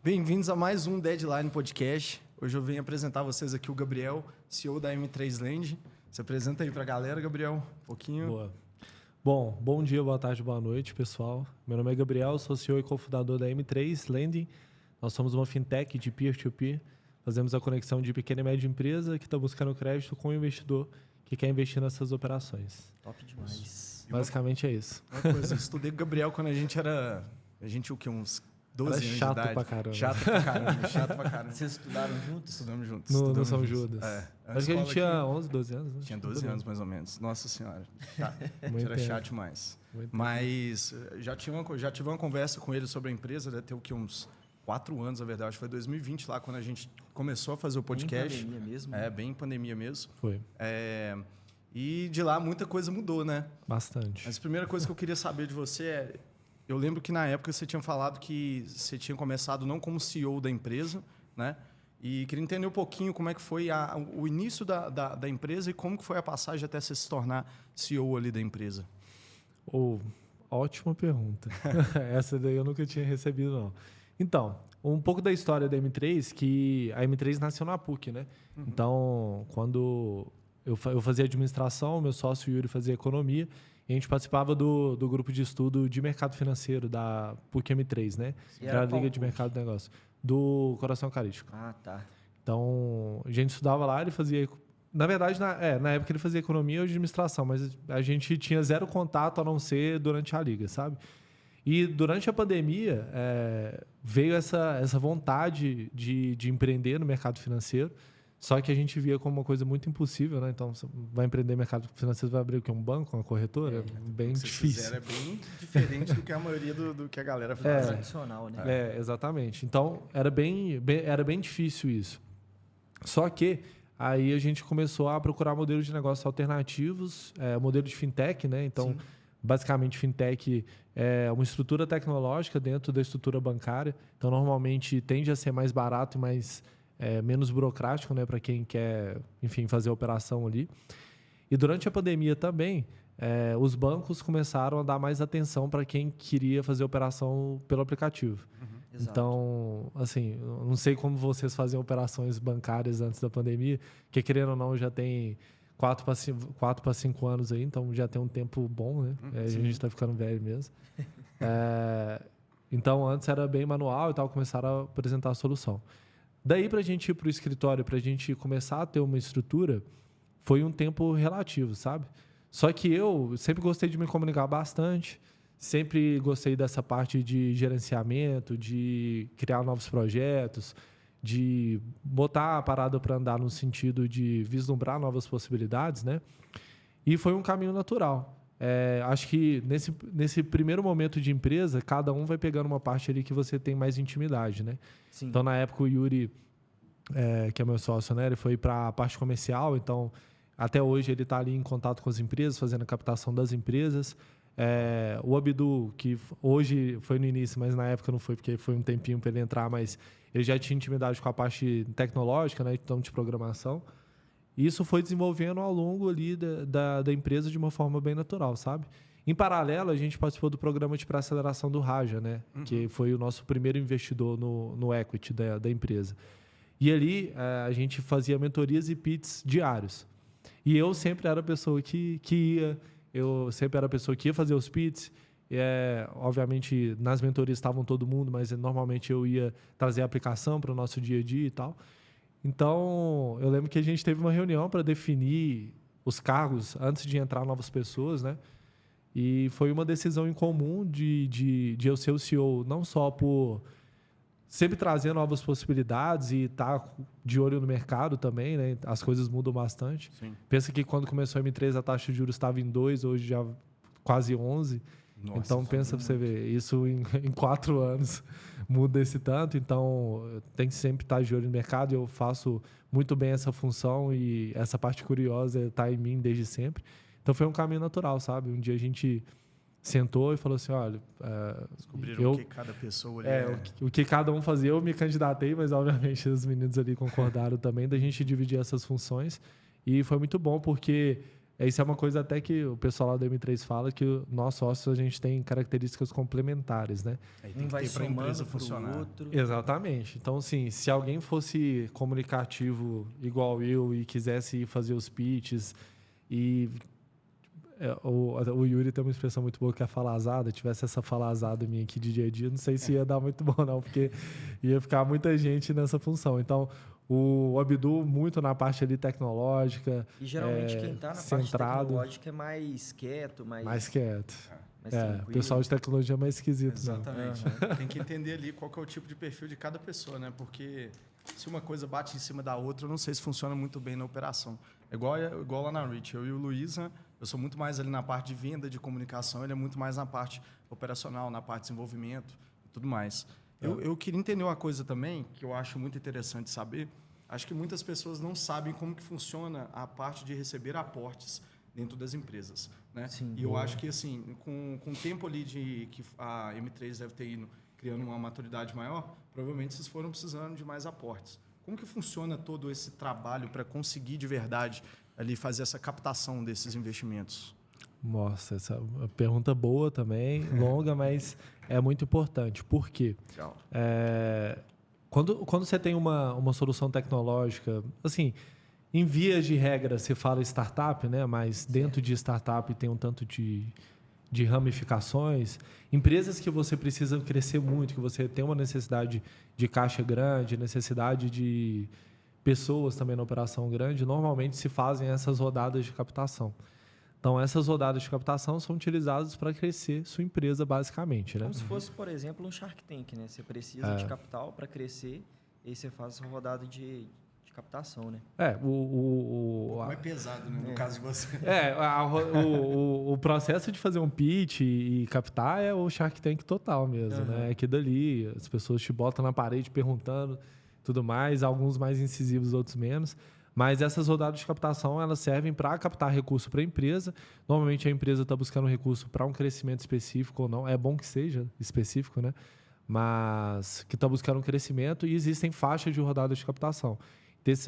Bem-vindos a mais um Deadline Podcast. Hoje eu venho apresentar a vocês aqui o Gabriel, CEO da M3 Land. Se apresenta aí para a galera, Gabriel, um pouquinho. Boa. Bom dia, boa tarde, boa noite, pessoal. Meu nome é Gabriel, sou CEO e cofundador da M3 Lending. Nós somos uma fintech de peer-to-peer. Fazemos a conexão de pequena e média empresa que está buscando crédito com o investidor que quer investir nessas operações. Top demais. Basicamente é isso. Uma coisa, eu estudei com o Gabriel quando a gente o quê? Uns 12 Era anos de chato idade. pra caramba. Chato pra caramba. Vocês estudaram juntos? Estudamos juntos. No São Judas. escola Acho que a gente tinha aqui- 11, 12 anos, né? Tinha 12 anos, mais ou menos. Nossa Senhora. Muito Era tempo. chato demais. Muito tempo. Mas já tive uma conversa com ele sobre a empresa, deve ter o quê? Uns 4 anos, na verdade. Foi 2020 lá, quando a gente começou a fazer o podcast. Em pandemia mesmo. Bem em pandemia mesmo. Foi. E de lá muita coisa mudou, né? Bastante. Mas a primeira coisa que eu queria saber de você é... Eu lembro que na época você tinha falado que você tinha começado não como CEO da empresa, né? E queria entender um pouquinho como é que foi o início da empresa e como que foi a passagem até você se tornar CEO ali da empresa. Ótima pergunta. Essa daí eu nunca tinha recebido, não. Então, um pouco da história da M3, que a M3 nasceu na PUC, né? Uhum. Então, quando eu fazia administração, meu sócio Yuri fazia economia, e a gente participava do grupo de estudo de mercado financeiro da PUC M3, né? E Que era era a qual Liga de PUC? Mercado de Negócio. Do Coração Eucarístico. Ah, tá. Então, a gente estudava lá, ele fazia... Na verdade, na época ele fazia economia ou administração, mas a gente tinha zero contato a não ser durante a liga, sabe? E durante a pandemia, veio essa vontade de empreender no mercado financeiro, só que a gente via como uma coisa muito impossível, né? Então, você vai empreender no mercado financeiro, vai abrir o quê? Um banco, uma corretora? Bem O que vocês difícil. fizeram é bem diferente do que a maioria do que a galera faz. Tradicional, né? Exatamente. Então, era bem difícil isso. Só que aí a gente começou a procurar modelos de negócios alternativos, modelo de fintech, né? Então, Sim. basicamente, fintech é uma estrutura tecnológica dentro da estrutura bancária. Então, normalmente, tende a ser mais barato e menos burocrático, né? Para quem quer, enfim, fazer a operação ali. E durante a pandemia também, os bancos começaram a dar mais atenção para quem queria fazer operação pelo aplicativo. Exato. Então, assim, eu não sei como vocês faziam operações bancárias antes da pandemia, que querendo ou não já tem 4 para 5 anos aí, então já tem um tempo bom, né? A gente está ficando velho mesmo. Então, antes era bem manual e tal, começaram a apresentar a solução. Daí, para a gente ir para o escritório, para a gente começar a ter uma estrutura, foi um tempo relativo, sabe? Só que eu sempre gostei de me comunicar bastante, sempre gostei dessa parte de gerenciamento, de criar novos projetos, de botar a parada para andar no sentido de vislumbrar novas possibilidades, né? E foi um caminho natural. Acho que nesse primeiro momento de empresa, cada um vai pegando uma parte ali que você tem mais intimidade, né? Sim. Então, na época, o Yuri, que é meu sócio, né? Ele foi para a parte comercial, então até hoje ele está ali em contato com as empresas, fazendo a captação das empresas. O Abdu, que hoje foi no início, mas na época não foi, porque foi um tempinho para ele entrar, mas ele já tinha intimidade com a parte tecnológica, né, então de programação. E isso foi desenvolvendo ao longo ali da empresa de uma forma bem natural, sabe? Em paralelo, a gente participou do programa de pré-aceleração do Raja, né, que foi o nosso primeiro investidor no equity da empresa. E ali a gente fazia mentorias e pitches diários. E eu sempre era a pessoa que ia... Eu sempre era a pessoa que ia fazer os pits. Obviamente, nas mentorias estavam todo mundo, mas normalmente eu ia trazer a aplicação para o nosso dia a dia e tal. Então, eu lembro que a gente teve uma reunião para definir os cargos antes de entrar novas pessoas, né? E foi uma decisão em comum de eu ser o CEO, não só por sempre trazer novas possibilidades e estar de olho no mercado também, né? As coisas mudam bastante. Sim. Pensa que quando começou a M3 a taxa de juros estava em 2, hoje já quase 11. Nossa, Então pensa para você ver, isso em 4 anos muda esse tanto. Então tem que sempre estar de olho no mercado. Eu faço muito bem essa função e essa parte curiosa está em mim desde sempre. Então foi um caminho natural, sabe? Um dia a gente sentou e falou assim, olha... Descobriram o que cada pessoa ali o que cada um fazia, eu me candidatei, mas obviamente os meninos ali concordaram também da gente dividir essas funções. E foi muito bom porque Isso é uma coisa até que o pessoal lá do M3 fala, que nós sócios a gente tem características complementares, né? Um vai somando pro outro. Exatamente. Então, assim, se alguém fosse comunicativo igual eu e quisesse ir fazer os pitches e... o Yuri tem uma expressão muito boa que é falazada. Tivesse essa falazada minha aqui de dia a dia, não sei se ia dar muito bom, não, porque ia ficar muita gente nessa função. Então, o Abdu muito na parte ali tecnológica. E geralmente quem está na parte tecnológica é mais quieto, mais quieto. Mais o pessoal de tecnologia é mais esquisito. Exatamente. Tem que entender ali qual que é o tipo de perfil de cada pessoa, né? Porque se uma coisa bate em cima da outra, eu não sei se funciona muito bem na operação. É igual lá na Rich. Eu e o Luiza, eu sou muito mais ali na parte de venda, de comunicação, ele é muito mais na parte operacional, na parte de desenvolvimento e tudo mais. Eu queria entender uma coisa também, que eu acho muito interessante saber. Acho que muitas pessoas não sabem como que funciona a parte de receber aportes dentro das empresas, né? Sim, e eu acho que, assim, com o tempo ali que a M3 deve ter ido criando uma maturidade maior, provavelmente vocês foram precisando de mais aportes. Como que funciona todo esse trabalho para conseguir, de verdade, ali fazer essa captação desses investimentos? Nossa, essa é uma pergunta boa também, longa, mas é muito importante. Por quê? Quando você tem uma solução tecnológica, assim, em vias de regra se fala startup, né? Mas dentro de startup tem um tanto de ramificações. Empresas que você precisa crescer muito, que você tem uma necessidade de caixa grande, necessidade de pessoas também na operação grande, normalmente se fazem essas rodadas de captação. Então, essas rodadas de captação são utilizadas para crescer sua empresa, basicamente, né? Como se fosse, por exemplo, um Shark Tank, né? Você precisa de capital para crescer e aí você faz essa rodada de captação, né? É pesado, né? No caso de você. O processo de fazer um pitch e captar é o Shark Tank total mesmo, né? É aquilo dali, as pessoas te botam na parede perguntando tudo mais, alguns mais incisivos, outros menos. Mas essas rodadas de captação, elas servem para captar recurso para a empresa. Normalmente a empresa está buscando recurso para um crescimento específico ou não. É bom que seja específico, né? Mas que está buscando um crescimento e existem faixas de rodadas de captação.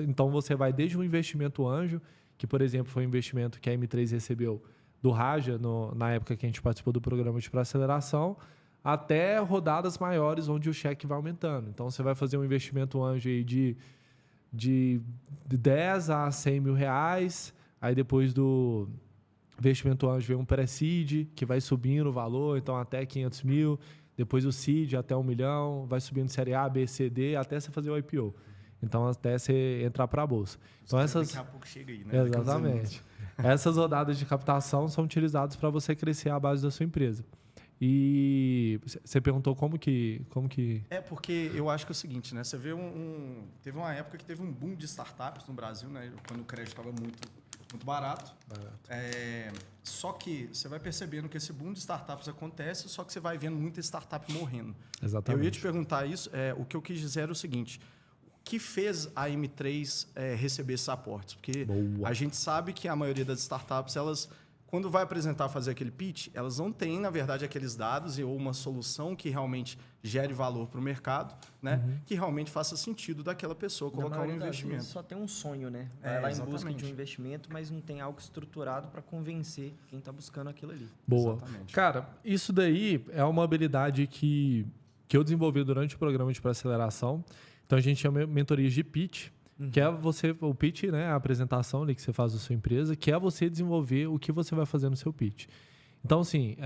Então você vai desde um investimento anjo, que por exemplo foi um investimento que a M3 recebeu do Raja, na época que a gente participou do programa de pré-aceleração, até rodadas maiores onde o cheque vai aumentando. Então você vai fazer um investimento anjo aí de 10 a 100 mil reais, aí depois do investimento anjo vem um pré-seed, que vai subindo o valor, então até 500 mil, depois o seed até 1 milhão, vai subindo série A, B, C, D, até você fazer o IPO. Então, até você entrar para a bolsa. Então, daqui a pouco chega aí, né? Exatamente. Essas rodadas de captação são utilizadas para você crescer a base da sua empresa. E você perguntou como que... É, porque eu acho que é o seguinte, né? Você vê teve uma época que teve um boom de startups no Brasil, né? Quando o crédito estava muito barato. Só que você vai percebendo que esse boom de startups acontece, só que você vai vendo muita startup morrendo. Exatamente. Eu ia te perguntar isso, o que eu quis dizer era o seguinte: o que fez a M3 receber esses aportes? Porque a gente sabe que a maioria das startups, elas, quando vai apresentar, fazer aquele pitch, elas não têm, na verdade, aqueles dados ou uma solução que realmente gere valor para o mercado, né? Que realmente faça sentido daquela pessoa colocar um investimento. Só tem um sonho, né? Vai lá em busca de um investimento, mas não tem algo estruturado para convencer quem está buscando aquilo ali. Boa. Exatamente. Cara, isso daí é uma habilidade que eu desenvolvi durante o programa de pré-aceleração. Então, a gente chama mentorias de pitch, que é o pitch, né, a apresentação ali que você faz da sua empresa, que é você desenvolver o que você vai fazer no seu pitch. Então, assim,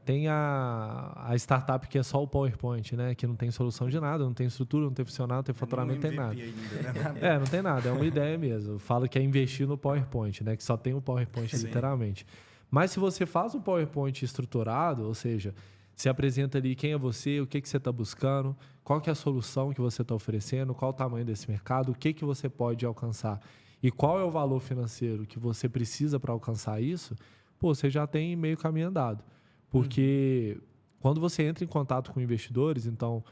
tem a startup que é só o PowerPoint, né, que não tem solução de nada, não tem estrutura, não tem funcionário, não tem faturamento, não tem nada. Ainda, né? Não tem nada, é uma ideia mesmo. Fala que é investir no PowerPoint, né, que só tem o PowerPoint literalmente. Mas se você faz um PowerPoint estruturado, ou seja, se apresenta ali quem é você, o que você está buscando, qual que é a solução que você está oferecendo, qual o tamanho desse mercado, o que você pode alcançar e qual é o valor financeiro que você precisa para alcançar isso, você já tem meio caminho andado. Porque quando você entra em contato com investidores, então,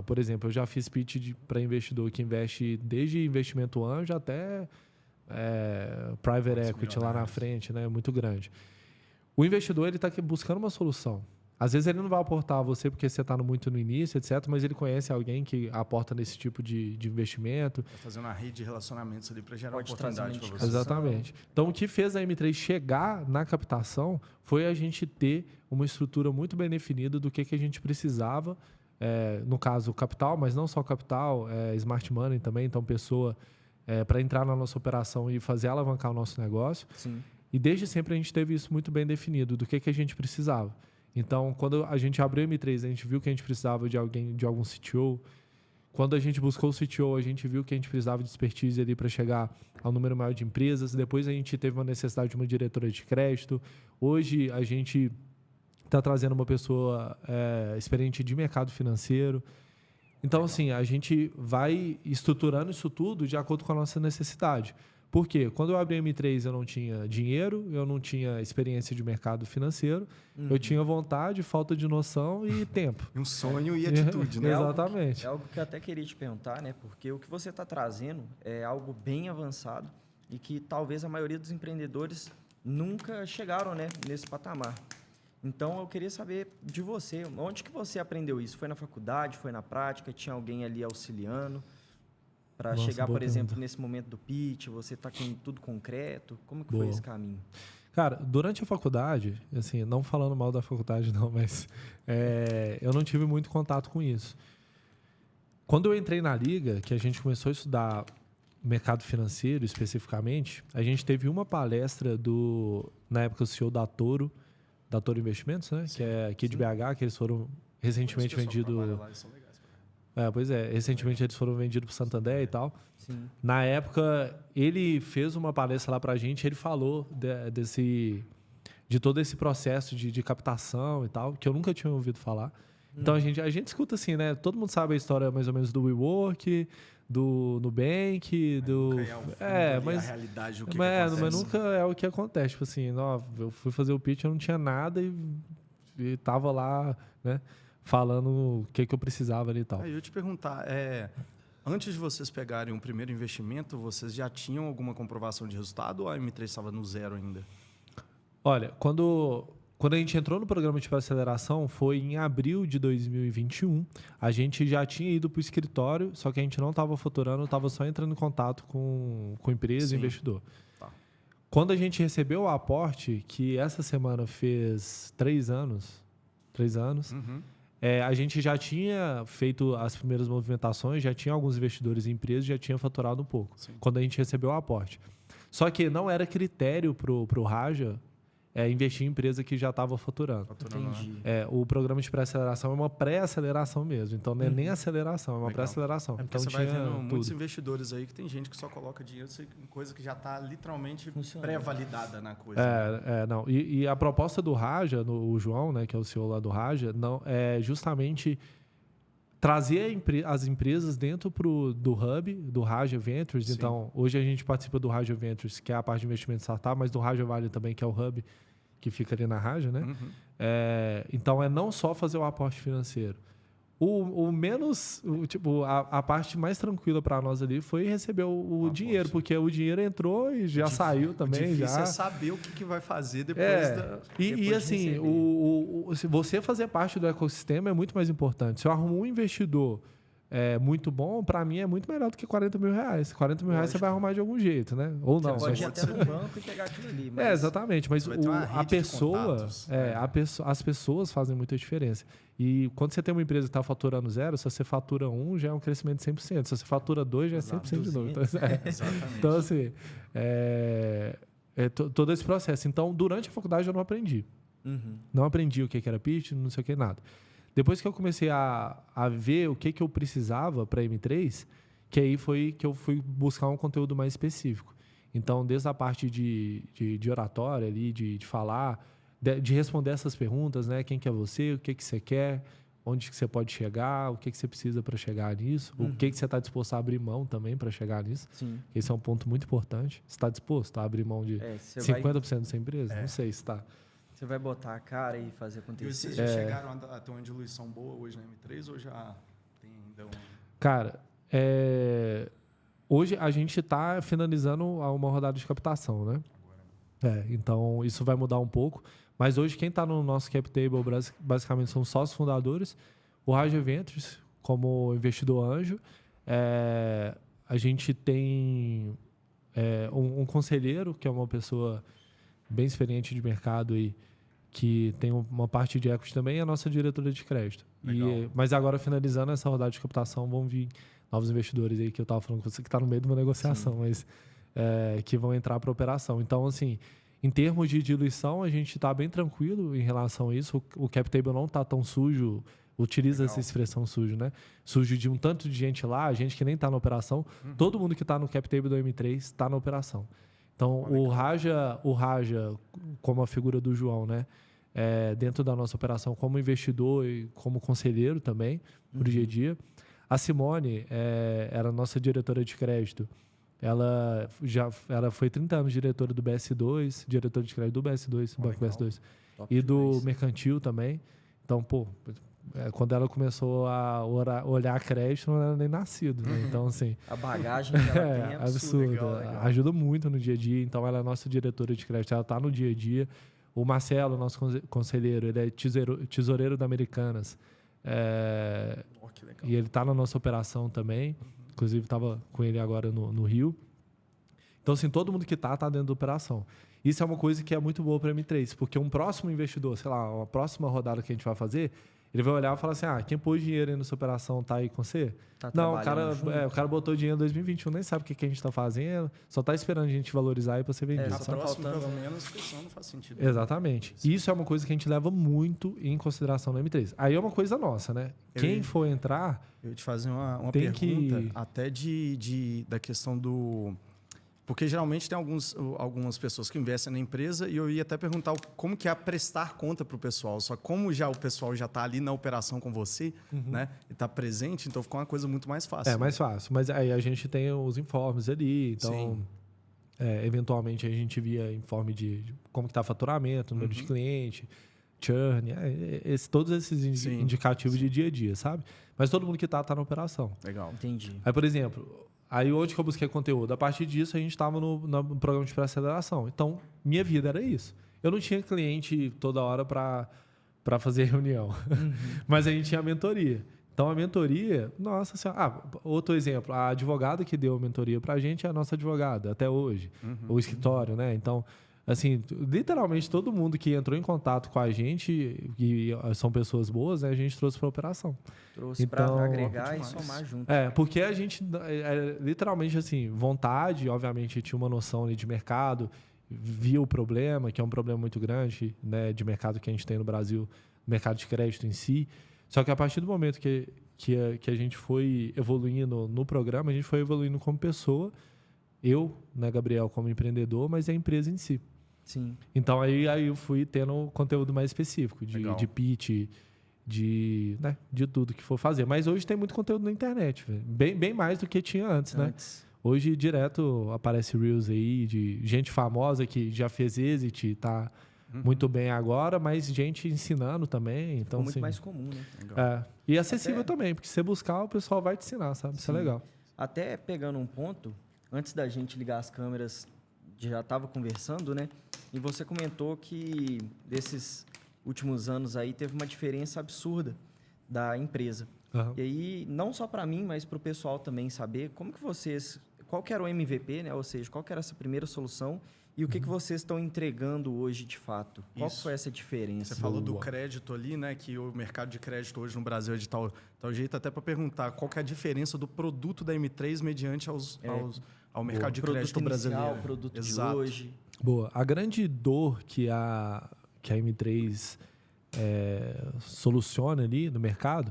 por exemplo, eu já fiz pitch para investidor que investe desde investimento anjo até private equity lá na frente, né, muito grande. O investidor está buscando uma solução. Às vezes ele não vai aportar a você porque você está muito no início, etc. Mas ele conhece alguém que aporta nesse tipo de investimento. Tá fazendo uma rede de relacionamentos ali para gerar Pode oportunidade trazer para uma você. Exatamente. Então, o que fez a M3 chegar na captação foi a gente ter uma estrutura muito bem definida do que a gente precisava. No caso, capital, mas não só capital, smart money também. Então, pessoa para entrar na nossa operação e fazer alavancar o nosso negócio. Sim. E desde sempre a gente teve isso muito bem definido, do que a gente precisava. Então, quando a gente abriu a M3, a gente viu que a gente precisava de algum CTO. Quando a gente buscou o CTO, a gente viu que a gente precisava de expertise ali para chegar ao número maior de empresas. Depois a gente teve uma necessidade de uma diretora de crédito. Hoje a gente está trazendo uma pessoa experiente de mercado financeiro. Então, assim, a gente vai estruturando isso tudo de acordo com a nossa necessidade. Por quê? Quando eu abri a M3, eu não tinha dinheiro, eu não tinha experiência de mercado financeiro, eu tinha vontade, falta de noção e tempo. Um sonho e atitude, né? Exatamente. É algo que eu até queria te perguntar, né? Porque o que você está trazendo é algo bem avançado e que talvez a maioria dos empreendedores nunca chegaram, né, nesse patamar. Então, eu queria saber de você, onde que você aprendeu isso? Foi na faculdade, foi na prática, tinha alguém ali auxiliando? Para chegar, por exemplo, nesse momento do pitch, você está com tudo concreto? Como que foi esse caminho? Cara, durante a faculdade, assim, não falando mal da faculdade não, mas eu não tive muito contato com isso. Quando eu entrei na Liga, que a gente começou a estudar mercado financeiro especificamente, a gente teve uma palestra na época, o CEO da Toro Investimentos, né? Sim, que é aqui de BH, que eles foram recentemente vendidos... recentemente eles foram vendidos para o Santander e tal. Sim. Na época, ele fez uma palestra lá para a gente, ele falou de todo esse processo de captação e tal, que eu nunca tinha ouvido falar. Então, a gente escuta assim, né? Todo mundo sabe a história mais ou menos do WeWork, do Nubank, mas a realidade do que acontece. Mas nunca é o que acontece. Tipo assim, eu fui fazer o pitch, eu não tinha nada e tava lá, né? Falando o que eu precisava ali e tal. Eu ia te perguntar, antes de vocês pegarem um primeiro investimento, vocês já tinham alguma comprovação de resultado ou a M3 estava no zero ainda? Olha, quando a gente entrou no programa de aceleração, foi em abril de 2021. A gente já tinha ido para o escritório, só que a gente não estava faturando, estava só entrando em contato com empresa e investidor. Tá. Quando a gente recebeu o aporte, que essa semana fez 3 anos, Uhum. a gente já tinha feito as primeiras movimentações, já tinha alguns investidores em empresas, já tinha faturado um pouco. Sim. Quando a gente recebeu o aporte. Só que não era critério para o Raja investir em empresa que já estava faturando. Entendi. O programa de pré-aceleração é uma pré-aceleração mesmo. Então, não é nem aceleração, é uma pré-aceleração. Então, você vai vendo muitos investidores aí que tem gente que só coloca dinheiro em coisa que já está literalmente pré-validada na coisa. Não. E a proposta do Raja, o João, né, que é o CEO lá do Raja, é justamente trazer as empresas dentro do hub, do Raja Ventures. Sim. Então, hoje a gente participa do Raja Ventures, que é a parte de investimento startup, mas do Raja Vale também, que é o hub que fica ali na Raja, né? Uhum. Então, é não só fazer o aporte financeiro. A parte mais tranquila para nós ali foi receber o dinheiro, porque o dinheiro entrou e já saiu também. O difícil é saber o que vai fazer depois assim, se você fazer parte do ecossistema é muito mais importante. Se eu arrumo um investidor muito bom, para mim é muito melhor do que R$40 mil. R$40 mil você vai arrumar de algum jeito, né? Ou não. Você pode ir até no banco e pegar aquilo ali. Mas exatamente. Mas as pessoas fazem muita diferença. E quando você tem uma empresa que está faturando 0, se você fatura 1, já é um crescimento de 100%. Se você fatura 2, já é 100% de novo. Então, exatamente. Então, assim, todo esse processo. Então, durante a faculdade eu não aprendi. Uhum. Não aprendi o que era pitch, não sei o que, nada. Depois que eu comecei a ver o que eu precisava para a M3, que aí foi que eu fui buscar um conteúdo mais específico. Então, desde a parte de oratória ali, de falar, de responder essas perguntas, né? Quem que é você, o que você quer, onde que você pode chegar, o que você precisa para chegar nisso, o que você está disposto a abrir mão também para chegar nisso. Sim. Esse é um ponto muito importante. Você está disposto a abrir mão de 50% da sua empresa? Não sei se está. Você vai botar a cara e fazer acontecer. E vocês já chegaram até uma diluição boa hoje na M3 ou já tem ainda Cara, hoje a gente está finalizando uma rodada de captação, né? Então isso vai mudar um pouco, Mas hoje quem está no nosso cap table basicamente são sócios fundadores, o Raja Ventures como investidor anjo, a gente tem um conselheiro, que é uma pessoa bem experiente de mercado e que tem uma parte de equity também, e a nossa diretora de crédito. Mas agora, finalizando essa rodada de captação, vão vir novos investidores aí, que eu estava falando com você, que está no meio de uma negociação, sim, mas que vão entrar para a operação. Então, assim, em termos de diluição, a gente está bem tranquilo em relação a isso. O cap table não está tão sujo, utiliza essa expressão sujo, né? Sujo de um tanto de gente lá, gente que nem está na operação. Todo mundo que está no cap table do M3 está na operação. Então, o Raja, como a figura do João, né? Dentro da nossa operação, como investidor e como conselheiro também, por dia a dia. A Simone era a nossa diretora de crédito. Ela foi 30 anos diretora do BS2, diretora de crédito do BS2, Banco BS2, e do Mercantil também. Então, quando ela começou a olhar crédito, não era nem nascido, né? Então, assim... A bagagem que ela tem é absurda. Legal. Ajuda muito no dia a dia. Então, ela é a nossa diretora de crédito. Ela está no dia a dia. O Marcelo, nosso conselheiro, ele é tesoureiro da Americanas. E ele está na nossa operação também. Inclusive, estava com ele agora no Rio. Então, assim, todo mundo que está dentro da operação. Isso é uma coisa que é muito boa para a M3, porque um próximo investidor, sei lá, uma próxima rodada que a gente vai fazer, ele vai olhar e falar assim, quem pôs dinheiro aí nessa operação está aí com você? Não, o cara botou dinheiro em 2021, nem sabe o que a gente está fazendo, só está esperando a gente valorizar aí para ser vendido. A próxima, pelo menos, não faz sentido. Exatamente. Sim. Isso é uma coisa que a gente leva muito em consideração no M3. Aí é uma coisa nossa, né? Quem for entrar... Eu ia te fazer uma pergunta, até da questão do... Porque geralmente tem algumas pessoas que investem na empresa e eu ia até perguntar como que é prestar conta para o pessoal. Só como o pessoal já está ali na operação com você, né? E está presente, então ficou uma coisa muito mais fácil. É mais fácil. Mas aí a gente tem os informes ali, então eventualmente a gente via informe de como está o faturamento, número de cliente, churn, todos esses indicativos de dia a dia, sabe? Mas todo mundo que está na operação. Legal. Entendi. Aí, por exemplo... Aí, onde que eu busquei conteúdo? A partir disso, a gente estava no programa de pré-aceleração. Então, minha vida era isso. Eu não tinha cliente toda hora para fazer reunião. Mas a gente tinha a mentoria. Então, a mentoria... Nossa Senhora... outro exemplo. A advogada que deu a mentoria para a gente é a nossa advogada, até hoje. O escritório, né? Então, assim, literalmente, todo mundo que entrou em contato com a gente, e são pessoas boas, né, a gente trouxe para a operação. Trouxe para agregar e somar junto. Porque a gente, literalmente, assim, vontade, obviamente, tinha uma noção ali de mercado, via o problema, que é um problema muito grande, né, de mercado que a gente tem no Brasil, mercado de crédito em si. Só que a partir do momento que a gente foi evoluindo no programa, a gente foi evoluindo como pessoa, eu, né, Gabriel, como empreendedor, mas a empresa em si. Sim. Então, aí eu fui tendo conteúdo mais específico, de pitch, de tudo que for fazer. Mas hoje tem muito conteúdo na internet, bem mais do que tinha antes, né? Hoje, direto, aparece Reels aí de gente famosa que já fez exit, tá muito bem agora, mas gente ensinando também. Então, muito assim, mais comum, né? E acessível também, porque se você buscar, o pessoal vai te ensinar, sabe? Isso é legal. Até pegando um ponto, antes da gente ligar as câmeras, já estava conversando, né? E você comentou que desses últimos anos aí teve uma diferença absurda da empresa. E aí, não só para mim, mas para o pessoal também saber como que qual que era o MVP, né? Ou seja, qual que era essa primeira solução e o que vocês estão entregando hoje de fato? Qual foi essa diferença? Você falou do crédito ali, né? Que o mercado de crédito hoje no Brasil é de tal jeito, até para perguntar qual que é a diferença do produto da M3 mediante ao mercado de crédito brasileiro. O produto de hoje. Boa. A grande dor que a M3 soluciona ali no mercado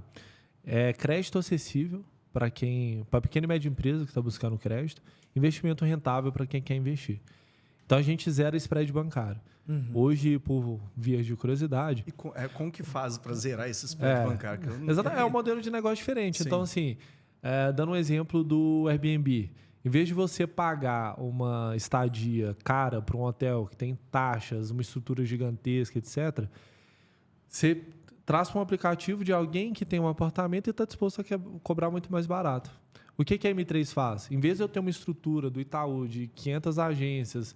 é crédito acessível para pequena e média empresa que está buscando crédito, investimento rentável para quem quer investir. Então, a gente zera spread bancário. Hoje, por vias de curiosidade... E como que faz para zerar esse spread bancário? Exatamente, é um modelo de negócio diferente. Sim. Então, assim, dando um exemplo do Airbnb, em vez de você pagar uma estadia cara para um hotel que tem taxas, uma estrutura gigantesca, etc., você traz para um aplicativo de alguém que tem um apartamento e está disposto a cobrar muito mais barato. O que a M3 faz? Em vez de eu ter uma estrutura do Itaú de 500 agências,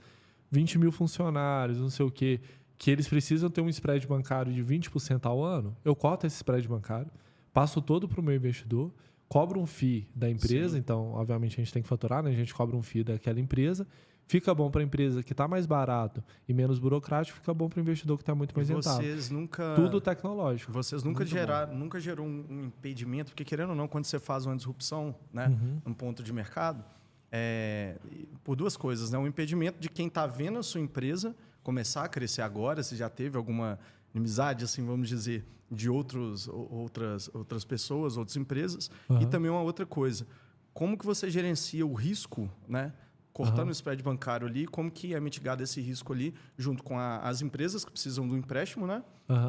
20 mil funcionários, não sei o quê, que eles precisam ter um spread bancário de 20% ao ano, eu coto esse spread bancário, passo todo para o meu investidor, cobro um FII da empresa, então, obviamente, a gente tem que faturar, né? A gente cobra um FII daquela empresa, fica bom para a empresa que está mais barato e menos burocrático, fica bom para o investidor que está muito mais rentável. Vocês nunca... Tudo tecnológico. Vocês nunca gerou um impedimento, porque querendo ou não, quando você faz uma disrupção, né, num ponto de mercado, por duas coisas, né? Um impedimento de quem está vendo a sua empresa começar a crescer agora, se já teve alguma inimizade, assim, vamos dizer, de outras pessoas, outras empresas, e também uma outra coisa. Como que você gerencia o risco, né? Cortando o spread bancário ali, como que é mitigado esse risco ali, junto com as empresas que precisam do empréstimo, né?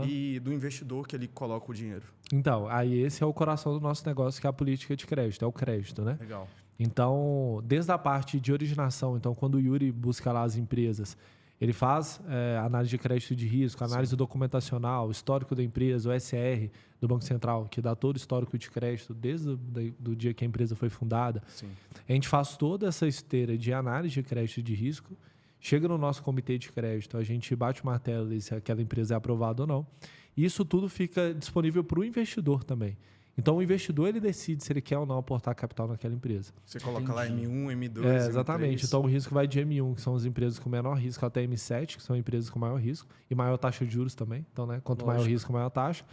E do investidor que ele coloca o dinheiro. Então, aí esse é o coração do nosso negócio, que é a política de crédito, é o crédito, né? Legal. Então, desde a parte de originação, então quando o Yuri busca lá as empresas, ele faz análise de crédito de risco, análise documentacional, histórico da empresa, o SR do Banco Central, que dá todo o histórico de crédito desde do dia que a empresa foi fundada. Sim. A gente faz toda essa esteira de análise de crédito de risco, chega no nosso comitê de crédito, a gente bate o martelo se aquela empresa é aprovada ou não. E isso tudo fica disponível para o investidor também. Então, o investidor ele decide se ele quer ou não aportar capital naquela empresa. Você coloca lá M1, M2, exatamente. M3. Então, o risco vai de M1, que são as empresas com menor risco, até M7, que são empresas com maior risco, e maior taxa de juros também. Então, né, quanto maior risco, maior taxa.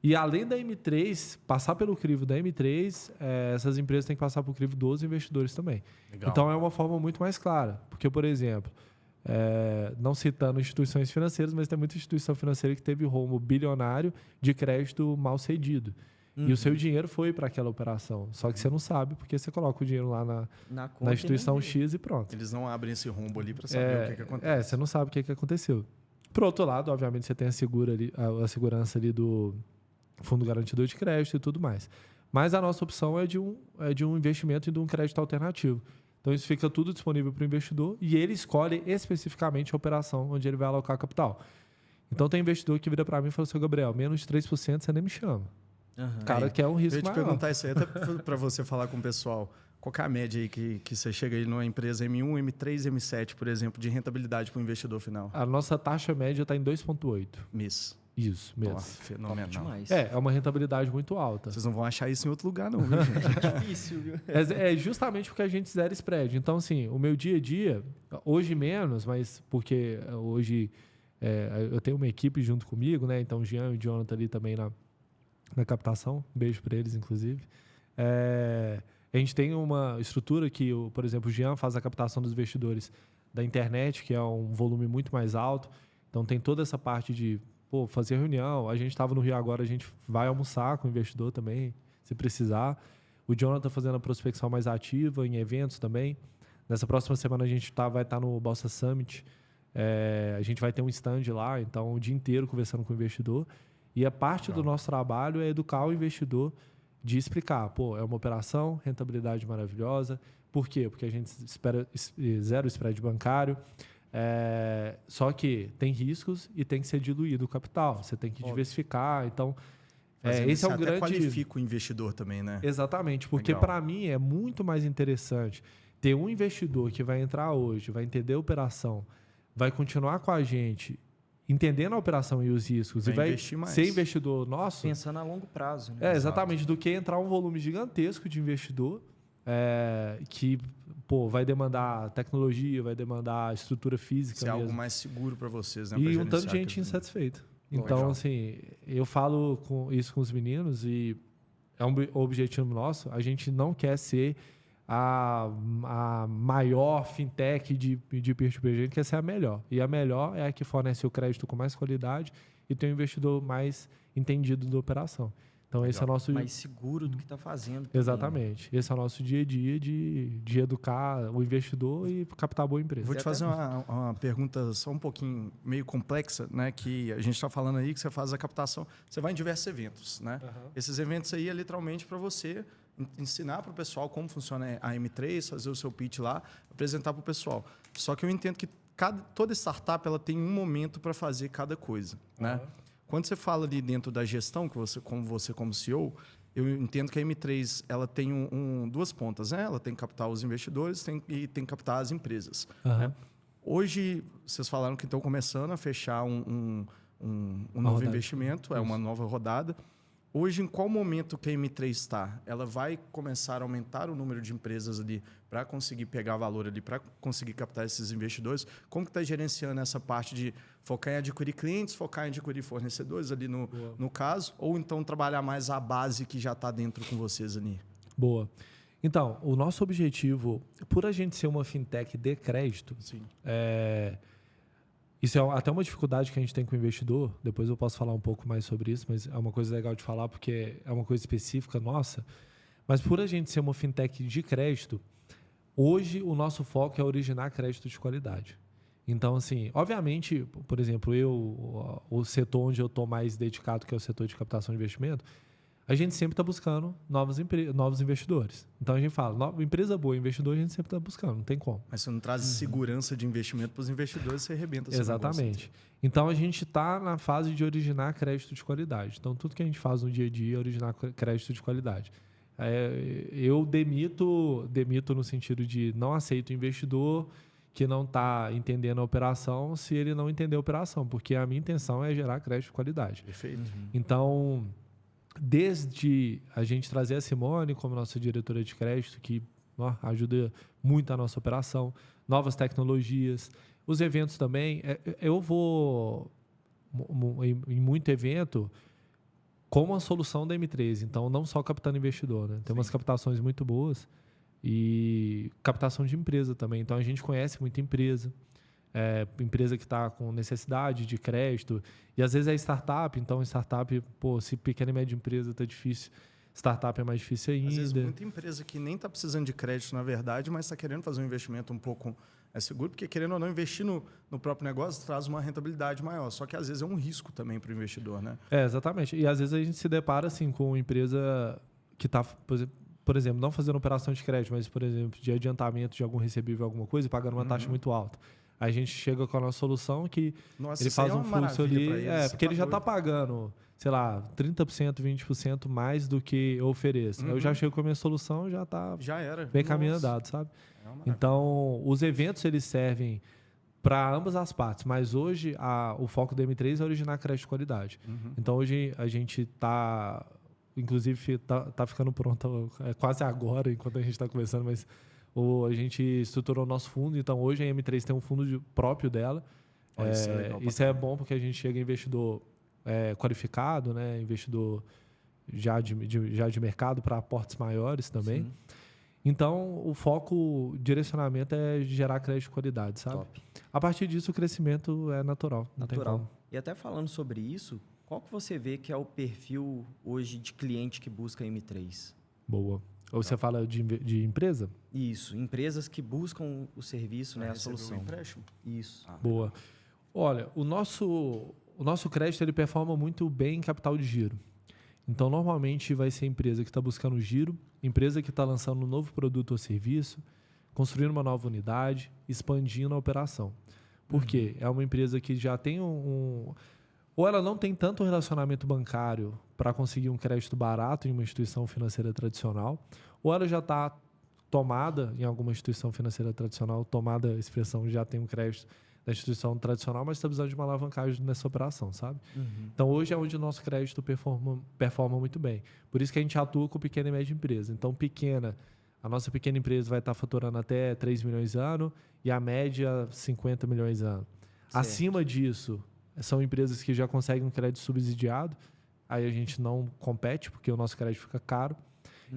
E além da M3, passar pelo crivo da M3, essas empresas têm que passar pelo crivo dos investidores também. Legal. Então, é uma forma muito mais clara. Porque, por exemplo, não citando instituições financeiras, mas tem muita instituição financeira que teve rombo bilionário de crédito mal cedido. E o seu dinheiro foi para aquela operação. Só que você não sabe, porque você coloca o dinheiro lá na instituição X e pronto. Eles não abrem esse rombo ali para saber o que acontece. Você não sabe o que aconteceu. Por outro lado, obviamente, você tem a segurança ali do fundo garantidor de crédito e tudo mais. Mas a nossa opção é de um investimento e de um crédito alternativo. Então, isso fica tudo disponível para o investidor e ele escolhe especificamente a operação onde ele vai alocar capital. Então, tem investidor que vira para mim e fala assim, Gabriel, menos de 3% você nem me chama. O cara quer um risco maior. Eu ia te perguntar isso aí até para você falar com o pessoal. Qual que é a média aí que você chega aí numa empresa M1, M3, M7, por exemplo, de rentabilidade para o investidor final? A nossa taxa média está em 2,8. Mês. Isso, mês. Nossa, fenomenal. É uma rentabilidade muito alta. Vocês não vão achar isso em outro lugar não, viu, gente? É difícil, viu? É justamente porque a gente zera spread. Então, assim, o meu dia a dia, hoje menos, mas porque hoje eu tenho uma equipe junto comigo, né? Então, o Jean e o Jonathan ali também na captação. Beijo para eles, inclusive. A gente tem uma estrutura que, por exemplo, o Jean faz a captação dos investidores da internet, que é um volume muito mais alto. Então, tem toda essa parte de fazer reunião. A gente estava no Rio agora, a gente vai almoçar com o investidor também, se precisar. O Jonathan fazendo a prospecção mais ativa em eventos também. Nessa próxima semana a gente vai estar no Bolsa Summit. A gente vai ter um stand lá, então o dia inteiro conversando com o investidor. E a parte do nosso trabalho é educar o investidor de explicar, é uma operação, rentabilidade maravilhosa. Por quê? Porque a gente espera zero spread bancário. Só que tem riscos e tem que ser diluído o capital. Você tem que diversificar. Então, esse é um grande... qualifica o investidor também, né? Exatamente. Porque, para mim, é muito mais interessante ter um investidor que vai entrar hoje, vai entender a operação, vai continuar com a gente, entendendo a operação e os riscos, e vai ser investidor nosso. Pensando a longo prazo. Né? Exatamente. Do que entrar um volume gigantesco de investidor que vai demandar tecnologia, vai demandar estrutura física. Ser algo mais seguro para vocês, né? E um tanto de gente insatisfeita. Então, assim, eu falo isso com os meninos e é um objetivo nosso. A gente não quer ser a maior fintech de peer-to-peer, a gente quer ser a melhor. E a melhor é a que fornece o crédito com mais qualidade e tem um investidor mais entendido da operação. Então, esse é o nosso... Mais seguro do que está fazendo. Exatamente. Esse é o nosso dia a dia de educar o investidor e captar boa empresa. Vou te fazer uma pergunta só um pouquinho meio complexa, né? Que a gente está falando aí que você faz a captação, você vai em diversos eventos, né? Esses eventos aí é literalmente para você ensinar para o pessoal como funciona a M3, fazer o seu pitch lá, apresentar para o pessoal. Só que eu entendo que toda startup ela tem um momento para fazer cada coisa, né? Quando você fala ali dentro da gestão, como CEO, eu entendo que a M3 ela tem duas pontas, né? Ela tem que captar os investidores e tem que captar as empresas. Né? Hoje, vocês falaram que estão começando a fechar um novo rodada. investimento, uma nova rodada. Hoje, em qual momento que a M3 está? Ela vai começar a aumentar o número de empresas ali para conseguir pegar valor ali, para conseguir captar esses investidores? Como que está gerenciando essa parte de focar em adquirir clientes, focar em adquirir fornecedores ali no caso? Ou então trabalhar mais a base que já está dentro com vocês ali? Boa. Então, o nosso objetivo, por a gente ser uma fintech de crédito, Sim. Isso é até uma dificuldade que a gente tem com o investidor. Depois eu posso falar um pouco mais sobre isso, mas é uma coisa legal de falar porque é uma coisa específica nossa. Mas por a gente ser uma fintech de crédito, hoje o nosso foco é originar crédito de qualidade. Então, assim, obviamente, por exemplo, o setor onde eu estou mais dedicado, que é o setor de captação de investimento, a gente sempre está buscando novos investidores. Então, a gente fala, empresa boa, investidor, a gente sempre está buscando, não tem como. Mas você não traz segurança de investimento para os investidores, você arrebenta esse Exatamente. negócio. Então, a gente está na fase de originar crédito de qualidade. Então, tudo que a gente faz no dia a dia é originar crédito de qualidade. Eu demito no sentido de não aceito investidor que não está entendendo a operação se ele não entender a operação, porque a minha intenção é gerar crédito de qualidade. Perfeito. Então, desde a gente trazer a Simone como nossa diretora de crédito, que ajuda muito a nossa operação, novas tecnologias, os eventos também. Eu vou em muito evento como a solução da M3, então não só captando investidor, né? Tem umas captações muito boas e captação de empresa também. Então a gente conhece muita empresa. Empresa que está com necessidade de crédito, e às vezes é startup, então startup, se pequena e média empresa está difícil, startup é mais difícil ainda. Às vezes muita empresa que nem está precisando de crédito, na verdade, mas está querendo fazer um investimento um pouco seguro, porque querendo ou não investir no próprio negócio traz uma rentabilidade maior, só que às vezes é um risco também para o investidor, né? Exatamente, e às vezes a gente se depara assim, com uma empresa que está, por exemplo, não fazendo operação de crédito, mas, por exemplo, de adiantamento de algum recebível, alguma coisa, e pagando uma taxa muito alta. A gente chega com a nossa solução que ele faz um fluxo ali. Porque ele já está pagando, sei lá, 30%, 20% mais do que eu ofereço. Eu já chego com a minha solução, já está bem caminho andado, sabe? Então, os eventos eles servem para ambas as partes, mas hoje o foco da M3 é originar crédito de qualidade. Então, hoje a gente está, inclusive, está ficando pronto quase agora, enquanto a gente está conversando, mas a gente estruturou o nosso fundo, então hoje a M3 tem um fundo próprio dela. Isso é bom porque a gente chega em investidor qualificado, né? Investidor já de mercado para aportes maiores também. Sim. Então, o foco, direcionamento é gerar crédito de qualidade, sabe? Top. A partir disso, o crescimento é natural. Natural. E até falando sobre isso, qual que você vê que é o perfil hoje de cliente que busca a M3? Boa. Ou você fala de empresa? Isso, empresas que buscam o serviço, né, a solução. Um empréstimo? Isso. Boa. Olha, o nosso crédito ele performa muito bem em capital de giro. Então, normalmente vai ser empresa que está buscando giro, empresa que está lançando um novo produto ou serviço, construindo uma nova unidade, expandindo a operação. Por quê? É uma empresa que já tem ou ela não tem tanto relacionamento bancário para conseguir um crédito barato em uma instituição financeira tradicional, ou ela já está tomada em alguma instituição financeira tradicional, tomada a expressão já tem um crédito da instituição tradicional, mas está precisando de uma alavancagem nessa operação, sabe? Então, hoje é onde o nosso crédito performa muito bem. Por isso que a gente atua com pequena e média empresa. Então, a nossa pequena empresa vai estar faturando até 3 milhões ano e a média 50 milhões ano. Certo. Acima disso, são empresas que já conseguem um crédito subsidiado, aí a gente não compete, porque o nosso crédito fica caro.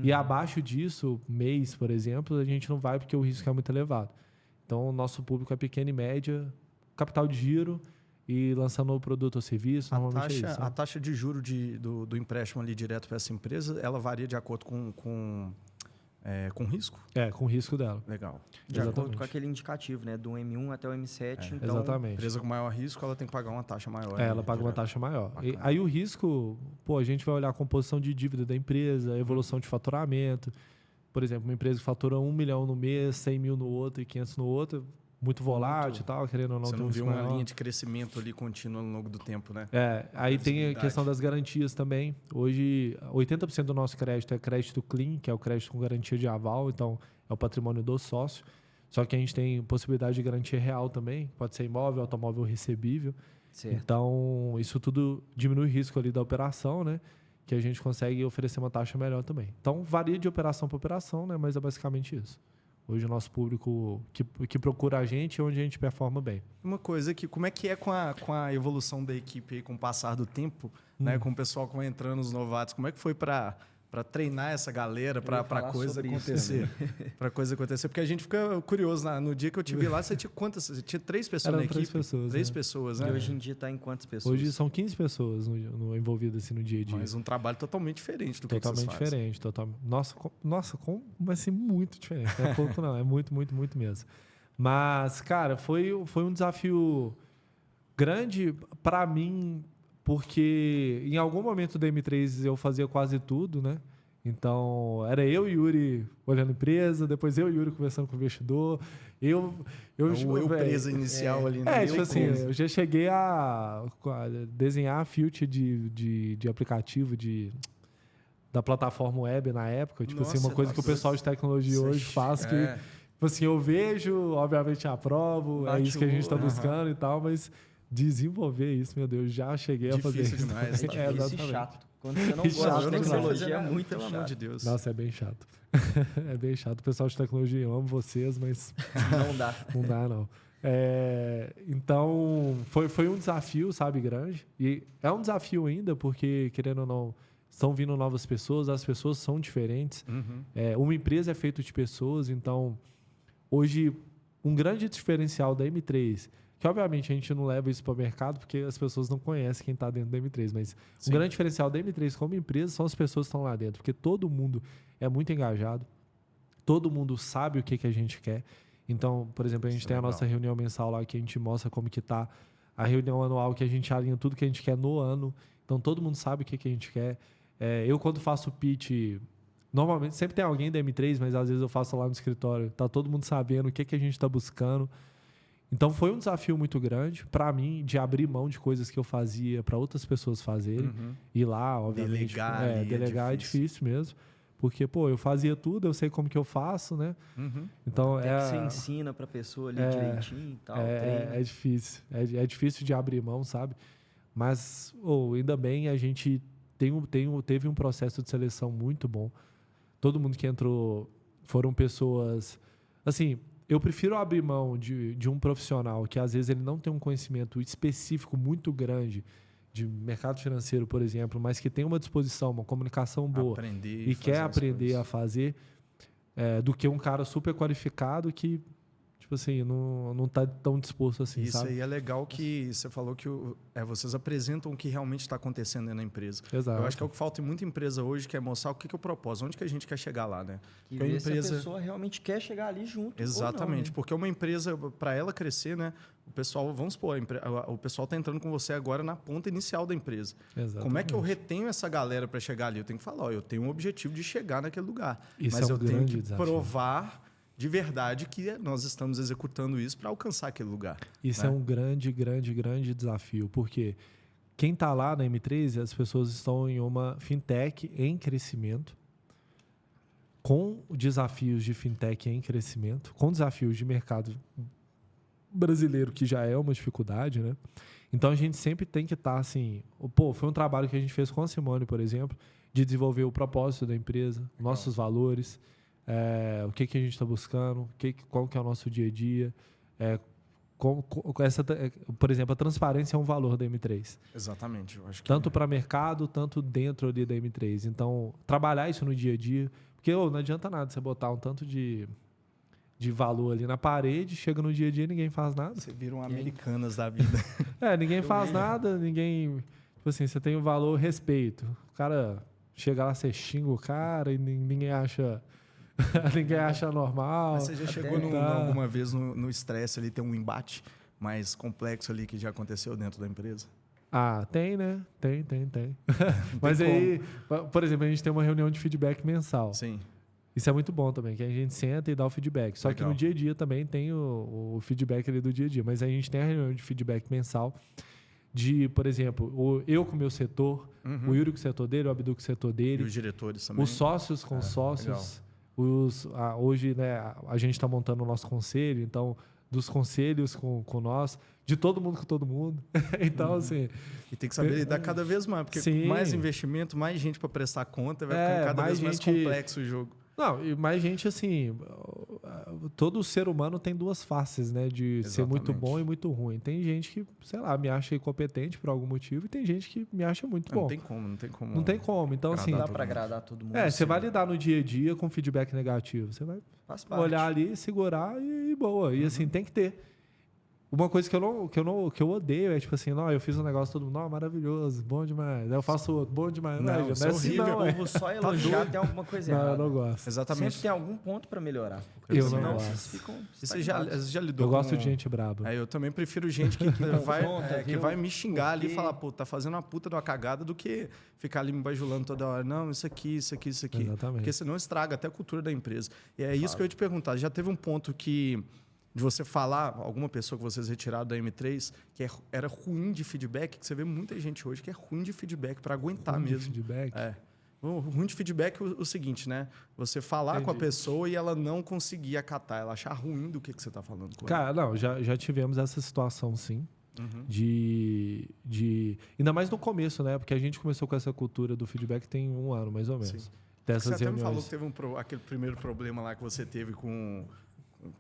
E abaixo disso, mês, por exemplo, a gente não vai porque o risco é muito elevado. Então, o nosso público é pequeno e média, capital de giro e lançando novo produto ou serviço. A taxa de juro do empréstimo ali direto para essa empresa, ela varia de acordo com risco? Com o risco dela. Legal. De acordo com aquele indicativo, né? Do M1 até o M7. Então, exatamente. A empresa com maior risco, ela tem que pagar uma taxa maior. Ela paga uma taxa maior. E aí o risco, a gente vai olhar a composição de dívida da empresa, a evolução de faturamento. Por exemplo, uma empresa que fatura 1 milhão no mês, 100 mil no outro e 500 no outro, muito volátil e tal, querendo ou não. Você não viu uma linha de crescimento ali contínua ao longo do tempo, né? Aí tem a questão das garantias também. Hoje, 80% do nosso crédito é crédito clean, que é o crédito com garantia de aval, então é o patrimônio do sócio. Só que a gente tem possibilidade de garantia real também, pode ser imóvel, automóvel recebível. Certo. Então, isso tudo diminui o risco ali da operação, né? Que a gente consegue oferecer uma taxa melhor também. Então, varia de operação para operação, né? Mas é basicamente isso. Hoje, o nosso público que procura a gente é onde a gente performa bem. Uma coisa que, como é que é com a evolução da equipe aí, com o passar do tempo, né? Com o pessoal que vai entrando, os novatos, como é que foi para treinar essa galera, para coisa acontecer? Para coisa acontecer, porque a gente fica curioso. No dia que eu te vi lá, você tinha quantas? Você tinha 3 pessoas na equipe? 3 pessoas. 3 pessoas, né? E hoje em dia está em quantas pessoas? Hoje são 15 pessoas envolvidas assim, no dia a dia. Mas um trabalho totalmente diferente do que vocês Totalmente fazem. diferente. Nossa, como vai ser muito diferente. Não é pouco, não. É muito, muito, muito mesmo. Mas, cara, foi um desafio grande para mim, porque em algum momento da M3 eu fazia quase tudo, né? Então, era eu e Yuri olhando a empresa, depois eu e Yuri conversando com o investidor. Eu presa inicial ali. Né? Tipo assim, eu já cheguei a desenhar filtro de aplicativo da plataforma web na época. Tipo assim, uma coisa que o pessoal de tecnologia hoje faz que... Tipo assim, eu vejo, obviamente aprovo, é isso que a gente está buscando e tal, mas desenvolver isso, meu Deus, já cheguei a fazer isso. Demais, é difícil e chato. Quando você não gosta chato, de tecnologia, é muito pelo chato. amor de Deus. Nossa, é bem chato. É bem chato. O pessoal de tecnologia, eu amo vocês, mas... Não dá. Não dá, não. Então, foi um desafio, sabe, grande. E é um desafio ainda, porque, querendo ou não, estão vindo novas pessoas, as pessoas são diferentes. Uhum. Uma empresa é feita de pessoas, então, hoje, um grande diferencial da M3, que obviamente a gente não leva isso para o mercado, porque as pessoas não conhecem quem está dentro da M3, mas Sim. um grande diferencial da M3 como empresa são as pessoas que estão lá dentro, porque todo mundo é muito engajado, todo mundo sabe o que a gente quer. Então, por exemplo, a gente tem a nossa reunião mensal lá que a gente mostra como que está, a reunião anual que a gente alinha tudo que a gente quer no ano, então todo mundo sabe o que a gente quer. Eu, quando faço pitch, normalmente sempre tem alguém da M3, mas às vezes eu faço lá no escritório, tá todo mundo sabendo o que a gente está buscando. Então, foi um desafio muito grande para mim de abrir mão de coisas que eu fazia para outras pessoas fazerem. E lá, obviamente, delegar é difícil mesmo. Porque, eu fazia tudo, eu sei como que eu faço, né? Então, Você ensina para a pessoa ali direitinho e tal. É difícil. É difícil de abrir mão, sabe? Mas, ainda bem, a gente teve um processo de seleção muito bom. Todo mundo que entrou foram pessoas... Assim, eu prefiro abrir mão de um profissional que, às vezes, ele não tem um conhecimento específico muito grande de mercado financeiro, por exemplo, mas que tem uma disposição, uma comunicação boa e quer aprender a fazer, do que um cara super qualificado que, tipo assim, não está tão disposto assim, Isso sabe? aí é legal que você falou que vocês apresentam o que realmente está acontecendo dentro da empresa. Exato. Eu acho que é o que falta em muita empresa hoje, que é mostrar o que é o propósito, onde que a gente quer chegar lá, né? E ver se a pessoa realmente quer chegar ali junto. Exatamente, ou não, né? porque uma empresa, para ela crescer, né? O pessoal, vamos supor, o pessoal está entrando com você agora na ponta inicial da empresa. Exatamente. Como é que eu retenho essa galera para chegar ali? Eu tenho que falar, eu tenho um objetivo de chegar naquele lugar. Isso mas é um eu tenho grande que desafio. provar de verdade que nós estamos executando isso para alcançar aquele lugar. Isso né? é um grande, grande, grande desafio, porque quem está lá na M3, as pessoas estão em uma fintech em crescimento, com desafios de fintech em crescimento, com desafios de mercado brasileiro, que já é uma dificuldade, né? Então, a gente sempre tem que estar assim... foi um trabalho que a gente fez com a Simone, por exemplo, de desenvolver o propósito da empresa, nossos valores, o que a gente está buscando, qual que é o nosso dia a dia. Por exemplo, a transparência é um valor da M3. Exatamente. Eu acho que tanto para mercado, tanto dentro ali da M3. Então, trabalhar isso no dia a dia. Porque não adianta nada você botar um tanto de valor ali na parede, chega no dia a dia e ninguém faz nada. Você vira um Americanas da vida. Ninguém faz nada, ninguém... Tipo assim, você tem o valor respeito. O cara chega lá, você xinga o cara e ninguém acha... ninguém acha normal. Mas você já chegou alguma vez no estresse ali, tem um embate mais complexo ali que já aconteceu dentro da empresa? Tem, né? Tem. Mas aí, por exemplo, a gente tem uma reunião de feedback mensal. Sim. Isso é muito bom também, que a gente senta e dá o feedback. Só que no dia a dia também tem o feedback ali do dia a dia. Mas a gente tem a reunião de feedback mensal de, por exemplo, eu com o meu setor, o Yuri com o setor dele, o Abdu com o setor dele. E os diretores também. Os sócios com os sócios. Legal. Hoje, né, a gente está montando o nosso conselho, então, dos conselhos com nós, de todo mundo com todo mundo. Então, assim... E tem que saber lidar cada vez mais, porque Sim. mais investimento, mais gente para prestar conta, vai ficando cada vez mais complexo o jogo. Não, e mais gente, assim, todo ser humano tem duas faces, né? De ser muito bom e muito ruim. Tem gente que, sei lá, me acha incompetente por algum motivo e tem gente que me acha muito bom. Não tem como. Não tem como. Então, assim... Não dá para agradar todo mundo. Você vai lidar no dia a dia com feedback negativo. Você vai olhar ali, segurar e boa. E assim, tem que ter. Uma coisa que eu odeio é tipo assim, não, eu fiz um negócio todo mundo, maravilhoso, bom demais. Aí eu faço outro, bom demais. Não, isso é horrível. O povo só elogiar tem alguma coisa errada. Não, eu não gosto. Exatamente. Sempre tem algum ponto para melhorar. Eu não gosto. Você já lidou Eu gosto de gente braba. Eu também prefiro gente que vai me xingar ali e falar, pô, tá fazendo uma puta de uma cagada do que ficar ali me bajulando toda hora. Não, isso aqui. Exatamente. Porque senão estraga até a cultura da empresa. E é isso que eu ia te perguntar. Já teve um ponto de você falar, alguma pessoa que vocês retiraram da M3, que era ruim de feedback, que você vê muita gente hoje que é ruim de feedback, para aguentar ruim mesmo. De feedback? Ruim de feedback é o seguinte, né? Você falar com a pessoa e ela não conseguir acatar, ela achar ruim do que você está falando com ela. Cara, não, já tivemos essa situação, sim. Ainda mais no começo, né? Porque a gente começou com essa cultura do feedback tem 1 ano, mais ou menos. Sim. Dessas você até reuniões. me falou que teve aquele primeiro problema lá que você teve com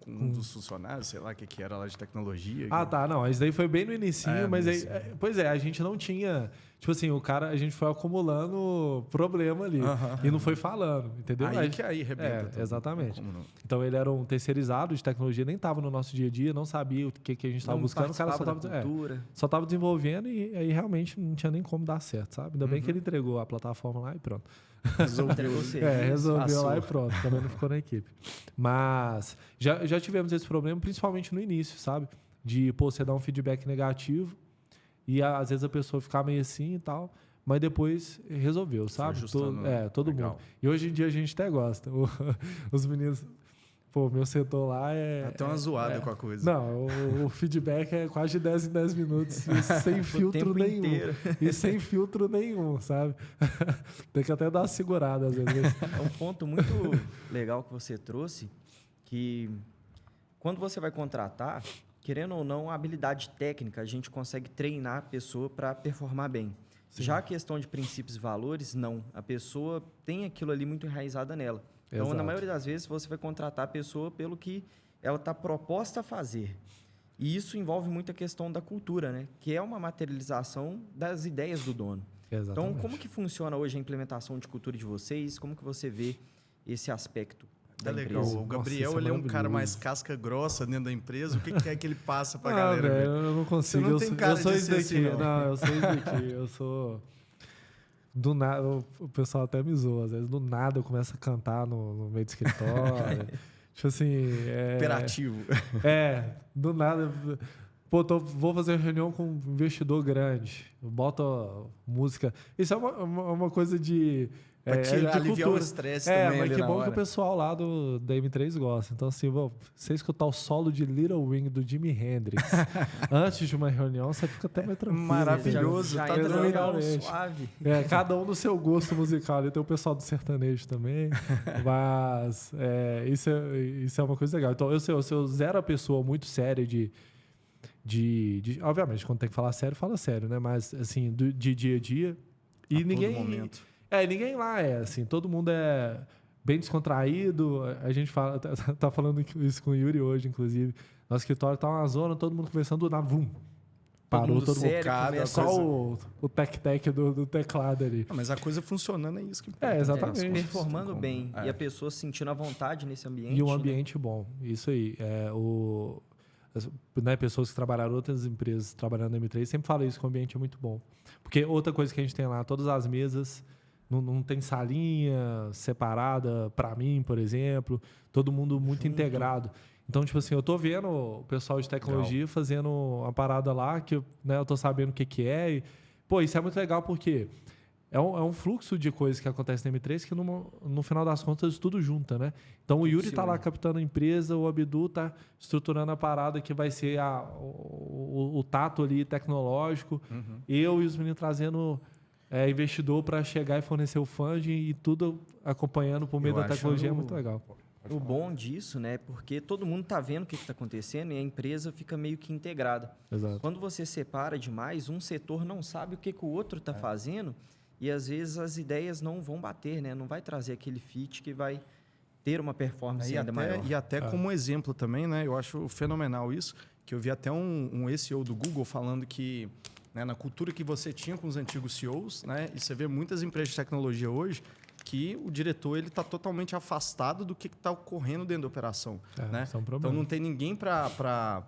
um dos funcionários, sei lá o que era lá de tecnologia. Tá, não. Isso daí foi bem no inicinho, mas aí, pois é, a gente não tinha... Tipo assim, a gente foi acumulando problema ali e não foi falando, entendeu? Aí rebenta. Exatamente. Então ele era um terceirizado de tecnologia, nem estava no nosso dia a dia, não sabia o que a gente estava buscando, o cara só estava desenvolvendo e aí realmente não tinha nem como dar certo, sabe? Ainda bem que ele entregou a plataforma lá e pronto. Resolveu lá e pronto, também não ficou na equipe. Mas já tivemos esse problema, principalmente no início, sabe? De, você dar um feedback negativo e às vezes a pessoa ficar meio assim e tal, mas depois resolveu, sabe? Todo mundo. E hoje em dia a gente até gosta. Os meninos... Pô, meu setor lá é... Até uma zoada com a coisa. Não, o feedback é quase de 10 em 10 minutos e sem filtro nenhum. Inteiro. E sem filtro nenhum, sabe? Tem que até dar uma segurada às vezes. É um ponto muito legal que você trouxe, que quando você vai contratar, querendo ou não, a habilidade técnica, a gente consegue treinar a pessoa para performar bem. Sim. Já a questão de princípios e valores, não. A pessoa tem aquilo ali muito enraizada nela. Então, na maioria das vezes, você vai contratar a pessoa pelo que ela está proposta a fazer. E isso envolve muito a questão da cultura, né? Que é uma materialização das ideias do dono. Exatamente. Então, como que funciona hoje a implementação de cultura de vocês? Como que você vê esse aspecto da legal. empresa? O Gabriel, ele é um cara mais casca grossa dentro da empresa. O que é que ele passa para a galera? Velho, eu não consigo. Você não tem cara eu sou de isso ser daqui. assim, não. Eu sou isso daqui. Eu sou... Do nada, o pessoal até me zoa. Às vezes, do nada, eu começo a cantar no meio do escritório. Tipo assim... Imperativo. Do nada... Pô, vou fazer uma reunião com um investidor grande. Eu boto música... Isso é uma coisa de... aliviar o estresse também. Mas que bom que o pessoal lá da M3 gosta. Então, assim, você escutar o solo de Little Wing do Jimi Hendrix antes de uma reunião, você fica até mais tranquilo. Maravilhoso, já tá tranquilo, suave. Cada um no seu gosto musical. E tem o pessoal do sertanejo também. Mas isso é uma coisa legal. Então, eu zero a pessoa muito séria obviamente, quando tem que falar sério, fala sério, né? Mas, assim, de dia a dia. E ninguém... todo momento. Ninguém lá assim, todo mundo é bem descontraído. A gente tá falando isso com o Yuri hoje, inclusive. Nosso escritório tá uma zona, todo mundo conversando do nada, parou todo mundo focado. Só o tec-tec do teclado ali. Mas a coisa funcionando é isso que exatamente. Performando bem. E a pessoa se sentindo à vontade nesse ambiente. E um ambiente bom. Isso aí. Pessoas que trabalharam em outras empresas trabalhando na M3 sempre falam isso, que o ambiente é muito bom. Porque outra coisa que a gente tem lá, todas as mesas... Não tem salinha separada para mim, por exemplo. Todo mundo muito integrado. Então, tipo assim, eu tô vendo o pessoal de tecnologia fazendo uma parada lá que eu tô sabendo o que é. E, isso é muito legal porque é um fluxo de coisas que acontece na M3 que no final das contas tudo junta, né? Então, o Yuri tá lá captando a empresa, o Abdu tá estruturando a parada que vai ser o tato ali tecnológico. Eu e os meninos trazendo... investidor para chegar e fornecer o funding e tudo acompanhando por meio da tecnologia é muito legal. O bom disso, né, porque todo mundo está vendo o que está acontecendo e a empresa fica meio que integrada. Exato. Quando você separa demais, um setor não sabe o que o outro está fazendo e às vezes as ideias não vão bater, né? Não vai trazer aquele fit que vai ter uma performance ainda maior. E até como exemplo também, né? Eu acho fenomenal isso, que eu vi até um SEO do Google falando que, né, na cultura que você tinha com os antigos CEOs, né? E você vê muitas empresas de tecnologia hoje que o diretor ele está totalmente afastado do que está ocorrendo dentro da operação, né? Isso é um Então problema. não tem ninguém para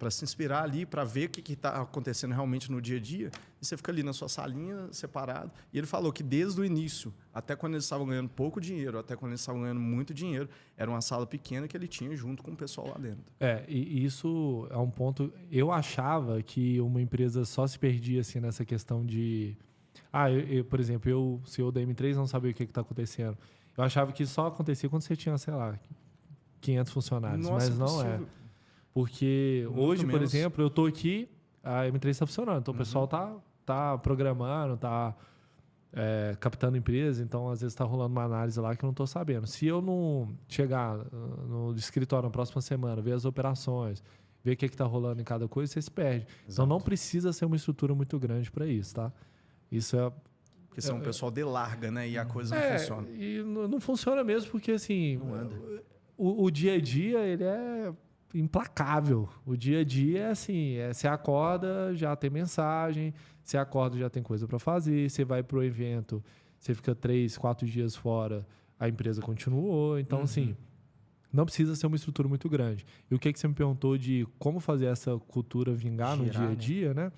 se inspirar ali, para ver o que está acontecendo realmente no dia a dia. E você fica ali na sua salinha, separado. E ele falou que desde o início, até quando eles estavam ganhando pouco dinheiro, até quando eles estavam ganhando muito dinheiro, era uma sala pequena que ele tinha junto com o pessoal lá dentro. E isso é um ponto... Eu achava que uma empresa só se perdia assim, nessa questão de... por exemplo, eu, CEO da M3, não sabia o que está acontecendo. Eu achava que só acontecia quando você tinha, sei lá, 500 funcionários. Nossa, mas não possível. é. Porque Muito hoje, por menos. exemplo, eu estou aqui, a M3 está funcionando. Então, o pessoal tá programando, está captando empresa. Então, às vezes, está rolando uma análise lá que eu não estou sabendo. Se eu não chegar no escritório na próxima semana, ver as operações, ver o que está rolando em cada coisa, você se perde. Então, não precisa ser uma estrutura muito grande para isso, tá? Isso é... Porque senão o pessoal delarga, né? E a coisa não funciona. E não funciona mesmo, porque assim, Não anda. o dia a dia ele é implacável. O dia a dia é assim, você acorda, já tem mensagem, você acorda, já tem coisa para fazer, você vai pro evento, você fica 3, 4 dias fora, a empresa continuou. Então, assim, não precisa ser uma estrutura muito grande. E o que você me perguntou de como fazer essa cultura vingar no dia a dia, né?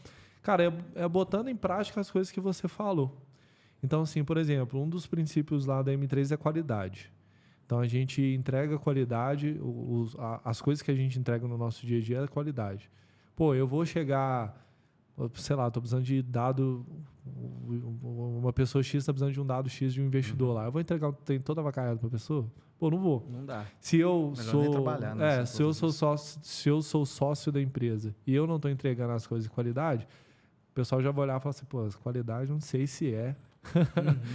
Cara, é botando em prática as coisas que você falou. Então, assim, por exemplo, um dos princípios lá da M3 é qualidade. Então, a gente entrega qualidade, as coisas que a gente entrega no nosso dia a dia é qualidade. Pô, eu vou chegar, sei lá, estou precisando de dado, uma pessoa X está precisando de um dado X de um investidor lá. Eu vou entregar toda a vacaiada para a pessoa? Pô, não vou. Não dá. Se eu Melhor sou, nem trabalhar, né, se eu sou sócio da empresa e eu não estou entregando as coisas de qualidade, o pessoal já vai olhar e falar assim, pô, qualidade não sei se é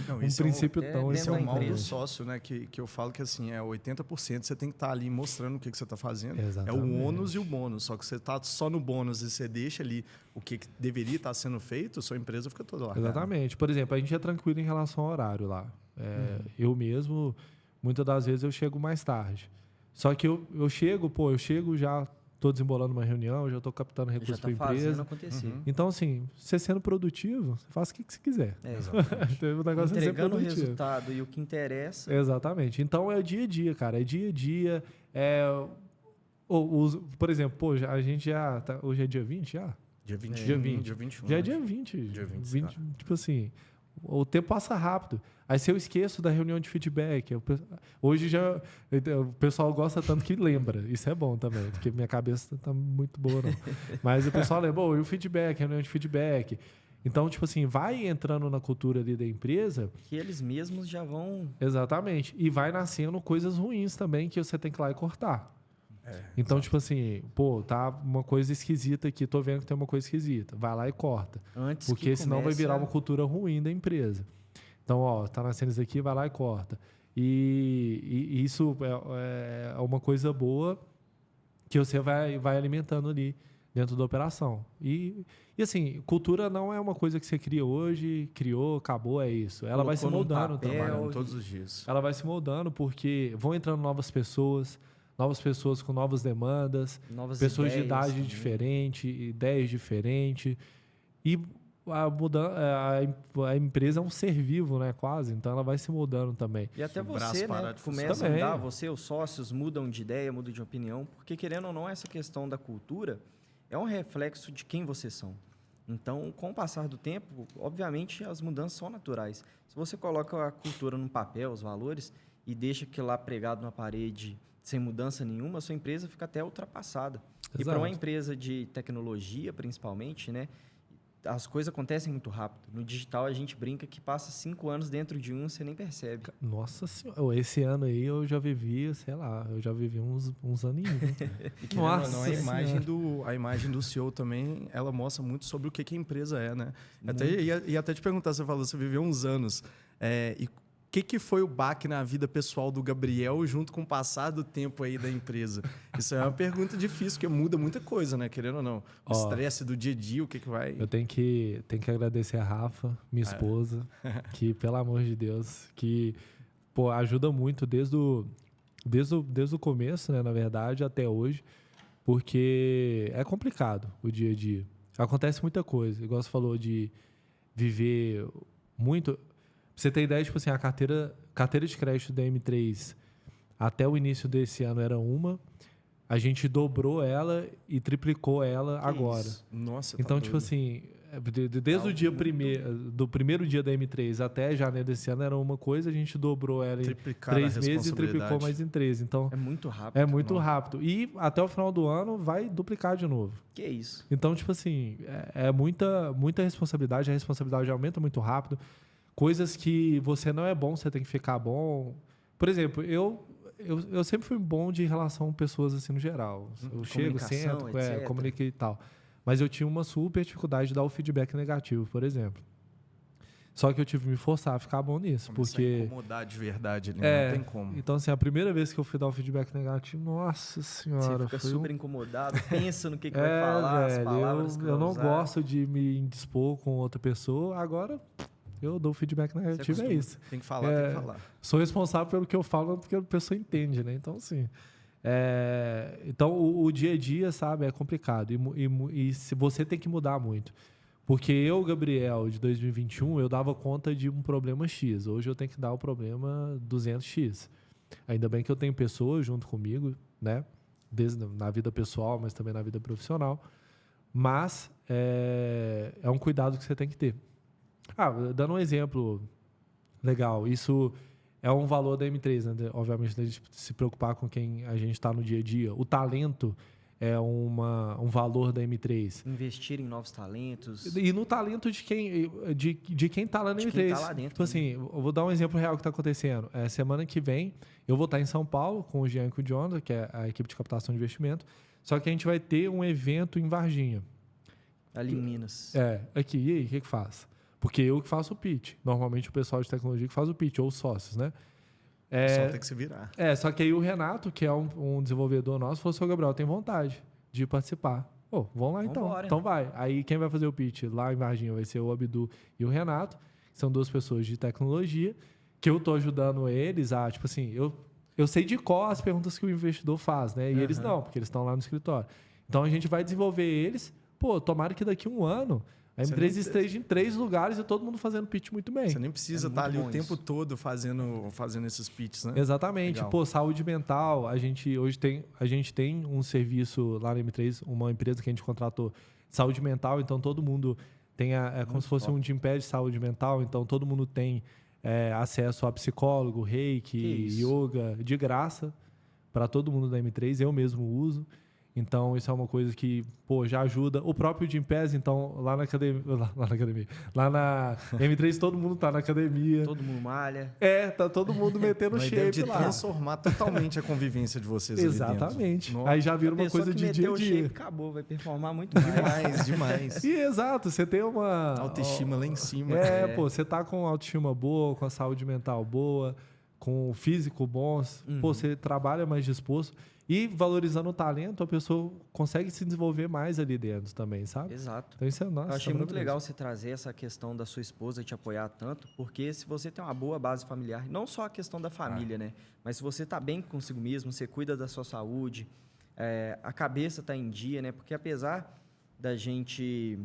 Não, um princípio tão esse é o mal do importante. sócio, né? Que eu falo que assim, 80% você tem que estar ali mostrando o que você está fazendo. Exatamente. É o ônus e o bônus. Só que você está só no bônus e você deixa ali o que deveria estar sendo feito, sua empresa fica toda lá. Exatamente. Por exemplo, a gente é tranquilo em relação ao horário lá. Eu mesmo, muitas das vezes eu chego mais tarde. Só que eu chego já estou desembolando uma reunião, já estou captando Já recursos está para a fazendo empresa. acontecer. Então, assim, você sendo produtivo, você faz o que você quiser. O negócio é ser Entregando o produtivo. resultado e o que interessa. Exatamente. Então, é o dia a dia, cara. É dia a dia. Por exemplo, pô, a gente já... hoje é dia 20 já? Dia 20, Dia 20. dia 21. Já é né? dia 20. Dia 20, tipo assim, o tempo passa rápido. Aí se eu esqueço da reunião de feedback, hoje já o pessoal gosta tanto que lembra. Isso é bom também, porque minha cabeça tá muito boa não. Mas o pessoal lembra, e o feedback, reunião de feedback. Então, tipo assim, vai entrando na cultura ali da empresa. Que eles mesmos já vão... Exatamente. E vai nascendo coisas ruins também que você tem que ir lá e cortar. Então, tipo assim, pô, tá uma coisa esquisita aqui, tô vendo que tem uma coisa esquisita. Vai lá e corta. Antes Porque que senão vai comece virar a- uma cultura ruim da empresa. Então, ó, tá nascendo isso aqui, vai lá e corta. E isso é uma coisa boa que você vai alimentando ali dentro da operação. E assim, cultura não é uma coisa que você cria hoje, criou, acabou, é isso. Ela vai se Colocou num moldando papel. também. Trabalhando todos os dias. Ela vai se moldando porque vão entrando novas pessoas com novas demandas, Novas pessoas de ideias idade também. diferente, ideias diferentes. E a empresa é um ser vivo, né, quase. Então ela vai se moldando também. E até Se o braço você, parar né, de começa a funcionar. mudar, você, os sócios mudam de ideia, mudam de opinião, porque querendo ou não, essa questão da cultura é um reflexo de quem vocês são. Então, com o passar do tempo, obviamente, as mudanças são naturais. Se você coloca a cultura no papel, os valores, e deixa aquilo lá pregado na parede sem mudança nenhuma, a sua empresa fica até ultrapassada. E para uma Exato. empresa de tecnologia, principalmente, né, as coisas acontecem muito rápido. No digital, a gente brinca que passa 5 anos dentro de um, você nem percebe. Nossa senhora, esse ano aí eu já vivi, sei lá, eu já vivi uns aninhos. E não, a imagem do CEO também, ela mostra muito sobre o que a empresa é, né? Ia até te perguntar, você falou, você viveu uns anos. E o que foi o baque na vida pessoal do Gabriel junto com o passar do tempo aí da empresa? Isso é uma pergunta difícil, porque muda muita coisa, né? Querendo ou não. O estresse do dia a dia, o que vai... Eu tenho que agradecer a Rafa, minha esposa, que, pelo amor de Deus, que ajuda muito desde o começo, né, na verdade, até hoje, porque é complicado o dia a dia. Acontece muita coisa, igual você falou de viver muito... Pra você ter ideia, tipo assim, a carteira de crédito da M3 até o início desse ano era uma, a gente dobrou ela e triplicou ela agora. Isso? Nossa, então, tá tipo doido. assim, desde o dia do primeiro dia da M3 até janeiro desse ano era uma coisa, a gente dobrou ela em 3 meses e triplicou mais em 3. Então, é muito rápido. É muito rápido. E até o final do ano vai duplicar de novo. Que isso? Então, tipo assim, é muita responsabilidade, a responsabilidade aumenta muito rápido. Coisas que você não é bom, você tem que ficar bom. Por exemplo, eu sempre fui bom de relação com pessoas assim no geral. Eu chego, sento, comunico e tal. Mas eu tinha uma super dificuldade de dar o feedback negativo, por exemplo. Só que eu tive que me forçar a ficar bom nisso. Começar porque a incomodar de verdade ali, não tem como. Então, assim, a primeira vez que eu fui dar o feedback negativo, nossa senhora. Você fica foi super incomodado, pensa no que vai falar, velho, as palavras que vai eu não usar. gosto de me indispor com outra pessoa. Agora, eu dou feedback negativo, é isso. Tem que falar, tem que falar. Sou responsável pelo que eu falo, porque a pessoa entende, né? Então, assim... então, o dia a dia, sabe, é complicado. E se você tem que mudar muito. Porque eu, Gabriel, de 2021, eu dava conta de um problema X. Hoje eu tenho que dar o problema 200X. Ainda bem que eu tenho pessoas junto comigo, né? Desde na vida pessoal, mas também na vida profissional. Mas é um cuidado que você tem que ter. Dando um exemplo legal, isso é um valor da M3, né? Obviamente, a gente se preocupar com quem a gente está no dia a dia. O talento é um valor da M3. Investir em novos talentos. E no talento de quem está lá na M3. Quem tá lá dentro, tipo assim, eu vou dar um exemplo real que está acontecendo. Semana que vem, eu vou estar em São Paulo com o Jean e com o Jonathan, que é a equipe de captação de investimento. Só que a gente vai ter um evento em Varginha. Ali em Minas. Aqui. E aí, o que faz? Porque eu que faço o pitch. Normalmente o pessoal de tecnologia que faz o pitch, ou os sócios, né? Só tem que se virar. Só que aí o Renato, que é um desenvolvedor nosso, falou assim, Gabriel, tem vontade de participar. Vamos lá então. Vambora. Então vai. Aí quem vai fazer o pitch lá em Varginha vai ser o Abdu e o Renato, que são 2 pessoas de tecnologia, que eu tô ajudando eles a, tipo assim, eu sei de qual as perguntas que o investidor faz, né? E eles não, porque eles estão lá no escritório. Então a gente vai desenvolver eles, tomara que daqui a um ano a M3 esteja em 3 lugares e todo mundo fazendo pitch muito bem. Você nem precisa estar ali o tempo todo fazendo esses pitches, né? Exatamente. Legal. Saúde mental. A gente tem um serviço lá na M3, uma empresa que a gente contratou, saúde mental. Então, todo mundo tem como se fosse um Gympass de saúde mental. Então, todo mundo tem acesso a psicólogo, reiki, yoga, de graça, para todo mundo da M3. Eu mesmo uso. Então, isso é uma coisa que, já ajuda. O próprio Gympass, então, lá na academia... Lá na M3, todo mundo tá na academia. Todo mundo malha. Tá todo mundo metendo shape de lá. Transformar totalmente a convivência de vocês. Exatamente. Aí já vira uma coisa de dia a dia. Shape, acabou, vai performar muito mais. Demais. E exato, você tem uma... autoestima lá em cima. Você tá com autoestima boa, com a saúde mental boa, com o físico bom, você trabalha mais disposto. E valorizando o talento, a pessoa consegue se desenvolver mais ali dentro também, sabe? Exato. Então isso Eu achei muito legal você trazer essa questão da sua esposa te apoiar tanto, porque se você tem uma boa base familiar, não só a questão da família, né? Mas se você está bem consigo mesmo, você cuida da sua saúde, a cabeça está em dia, né? Porque apesar da gente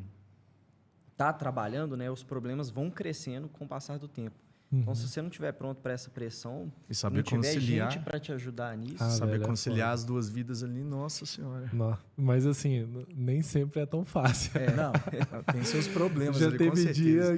estar trabalhando, né? Os problemas vão crescendo com o passar do tempo. Então, se você não estiver pronto para essa pressão, E saber não tiver conciliar. gente para te ajudar nisso, Saber velho, é conciliar foda. as duas vidas ali, nossa senhora. Não, mas assim, nem sempre é tão fácil. Não, tem seus problemas Já ali, com teve certeza. dia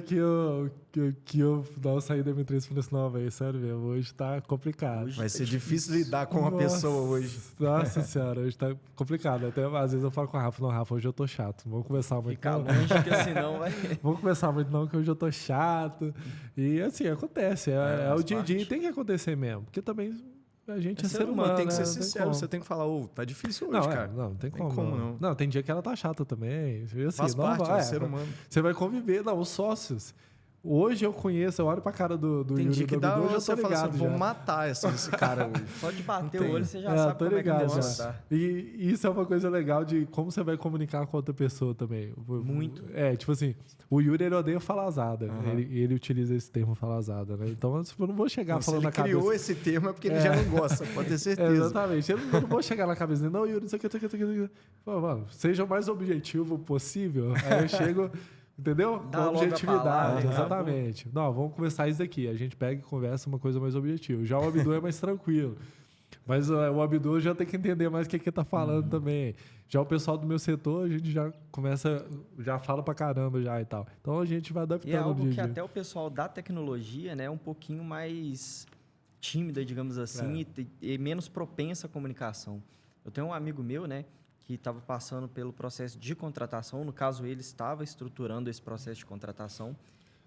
que eu não, saí da M3 e falei assim, não, velho, sério mesmo, hoje tá complicado. Hoje Vai ser difícil lidar com uma pessoa hoje. Nossa senhora, hoje tá complicado. Até às vezes eu falo com o Rafa, não, Rafa, hoje eu tô chato. Não vamos conversar muito ficar não. longe, porque senão vai... Vamos conversar muito não, que hoje eu tô chato. E assim, acontece. É o faz dia a dia e parte. tem que acontecer mesmo. Porque também a gente é ser humano, Tem que né? ser Não tem sincero, como. você tem que falar, tá difícil hoje, Não, cara. não tem Tem como. como, não. não. Tem dia que ela tá chata também. Assim, Faz não parte, vai, é ser humano. Você vai conviver. Não, os sócios. Hoje eu conheço, eu olho pra cara do Tem Yuri dia e que do dá, Abdu, eu já você tô fala ligado assim, vou já. matar esse cara hoje. Só de bater Tem. o olho, você já É, sabe tô como é que o ligado negócio já. tá. E isso é uma coisa legal de como você vai comunicar com outra pessoa também. Muito. É, tipo assim, o Yuri ele odeia falazada. Ele utiliza esse termo falazada, né? Então eu não vou chegar Se falando ele na cabeça. criou esse termo é porque ele já não gosta, pode ter certeza. Exatamente. Eu não vou chegar na cabeça dele, não, Yuri, isso aqui, isso aqui, isso aqui, isso aqui. Pô, mano, seja o mais objetivo possível. Aí eu chego, entendeu? Dá Com logo a objetividade, palavra, acabou. exatamente. Não, vamos conversar isso daqui. A gente pega e conversa uma coisa mais objetiva. Já o Abdu é mais tranquilo. Mas o Abdu já tem que entender mais o que ele tá falando também. Já o pessoal do meu setor, a gente já começa, já fala pra caramba já e tal. Então a gente vai adaptando E é no algo dia que a dia. até o pessoal da tecnologia, né, é um pouquinho mais tímida, digamos assim, e menos propensa à comunicação. Eu tenho um amigo meu, né, que estava passando pelo processo de contratação, no caso ele estava estruturando esse processo de contratação,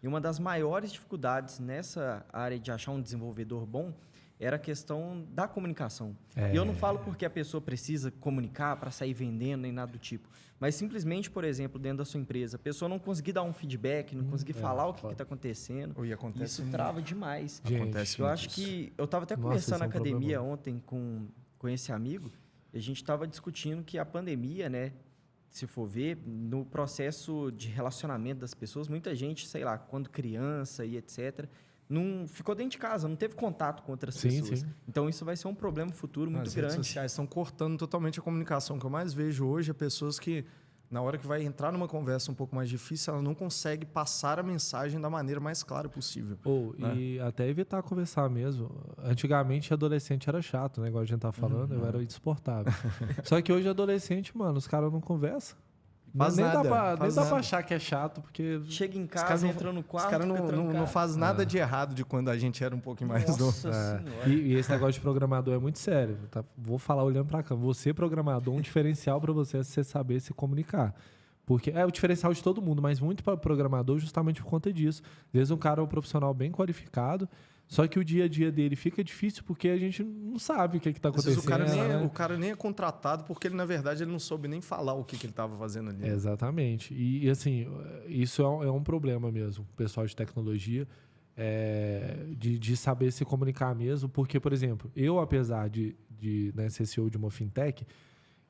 e uma das maiores dificuldades nessa área de achar um desenvolvedor bom era a questão da comunicação. E eu não falo porque a pessoa precisa comunicar para sair vendendo nem nada do tipo, mas simplesmente, por exemplo, dentro da sua empresa, a pessoa não conseguir dar um feedback, não conseguir falar o que está acontecendo, E acontece isso muito. trava demais. Gente, Acontece Eu muito acho isso. que... Eu estava até Nossa, conversando isso na é um academia problema. ontem com esse amigo, e a gente estava discutindo que a pandemia, né, se for ver, no processo de relacionamento das pessoas, muita gente, sei lá, quando criança e etc., não ficou dentro de casa, não teve contato com outras Sim, pessoas. sim. Então, isso vai ser um problema futuro muito As redes grande. sociais estão cortando totalmente a comunicação. O que eu mais vejo hoje é pessoas que, na hora que vai entrar numa conversa um pouco mais difícil, ela não consegue passar a mensagem da maneira mais clara possível. E até evitar conversar mesmo. Antigamente, adolescente era chato, né? Igual a gente tá falando, eu era insuportável. Só que hoje, adolescente, mano, os caras não conversam. Faz nem nada, dá pra, faz nem dá nada. pra achar que é chato, porque... Chega em Os caras casa, não- entra no Os quarto, caras fica não trancado. faz nada de errado de quando a gente era um pouquinho mais novo. Nossa Senhora. E esse negócio de programador é muito sério. Tá? Vou falar olhando pra cá. Você, programador, um diferencial para você é você saber se comunicar. Porque é o diferencial de todo mundo, mas muito para programador justamente por conta disso. Às vezes um cara é um profissional bem qualificado, só que o dia a dia dele fica difícil porque a gente não sabe o que está Às vezes acontecendo. o cara nem é contratado porque ele, na verdade, ele não soube nem falar o que ele estava fazendo ali. Exatamente. E, assim, isso é um problema mesmo, o pessoal de tecnologia, de saber se comunicar mesmo. Porque, por exemplo, eu, apesar de né, ser CEO de uma fintech,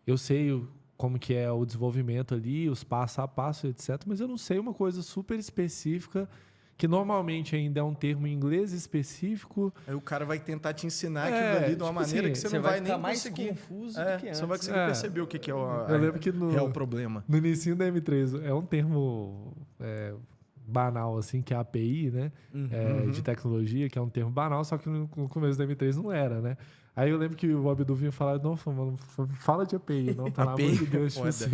eu sei como que é o desenvolvimento ali, os passo a passo, etc. Mas eu não sei uma coisa super específica, que normalmente ainda é um termo em inglês específico. Aí o cara vai tentar te ensinar É, aquilo ali de uma tipo maneira assim, que você Você não vai vai ficar nem mais conseguir. confuso do que Você antes. não vai conseguir perceber o que é o Eu lembro que real problema. no início da M3 é um termo banal, assim, que é a API, né? De tecnologia, que é um termo banal, só que no começo da M3 não era, né? Aí eu lembro que o Abdu vinha falar, não, mano, fala de API, não, pelo amor de Deus. Tipo assim.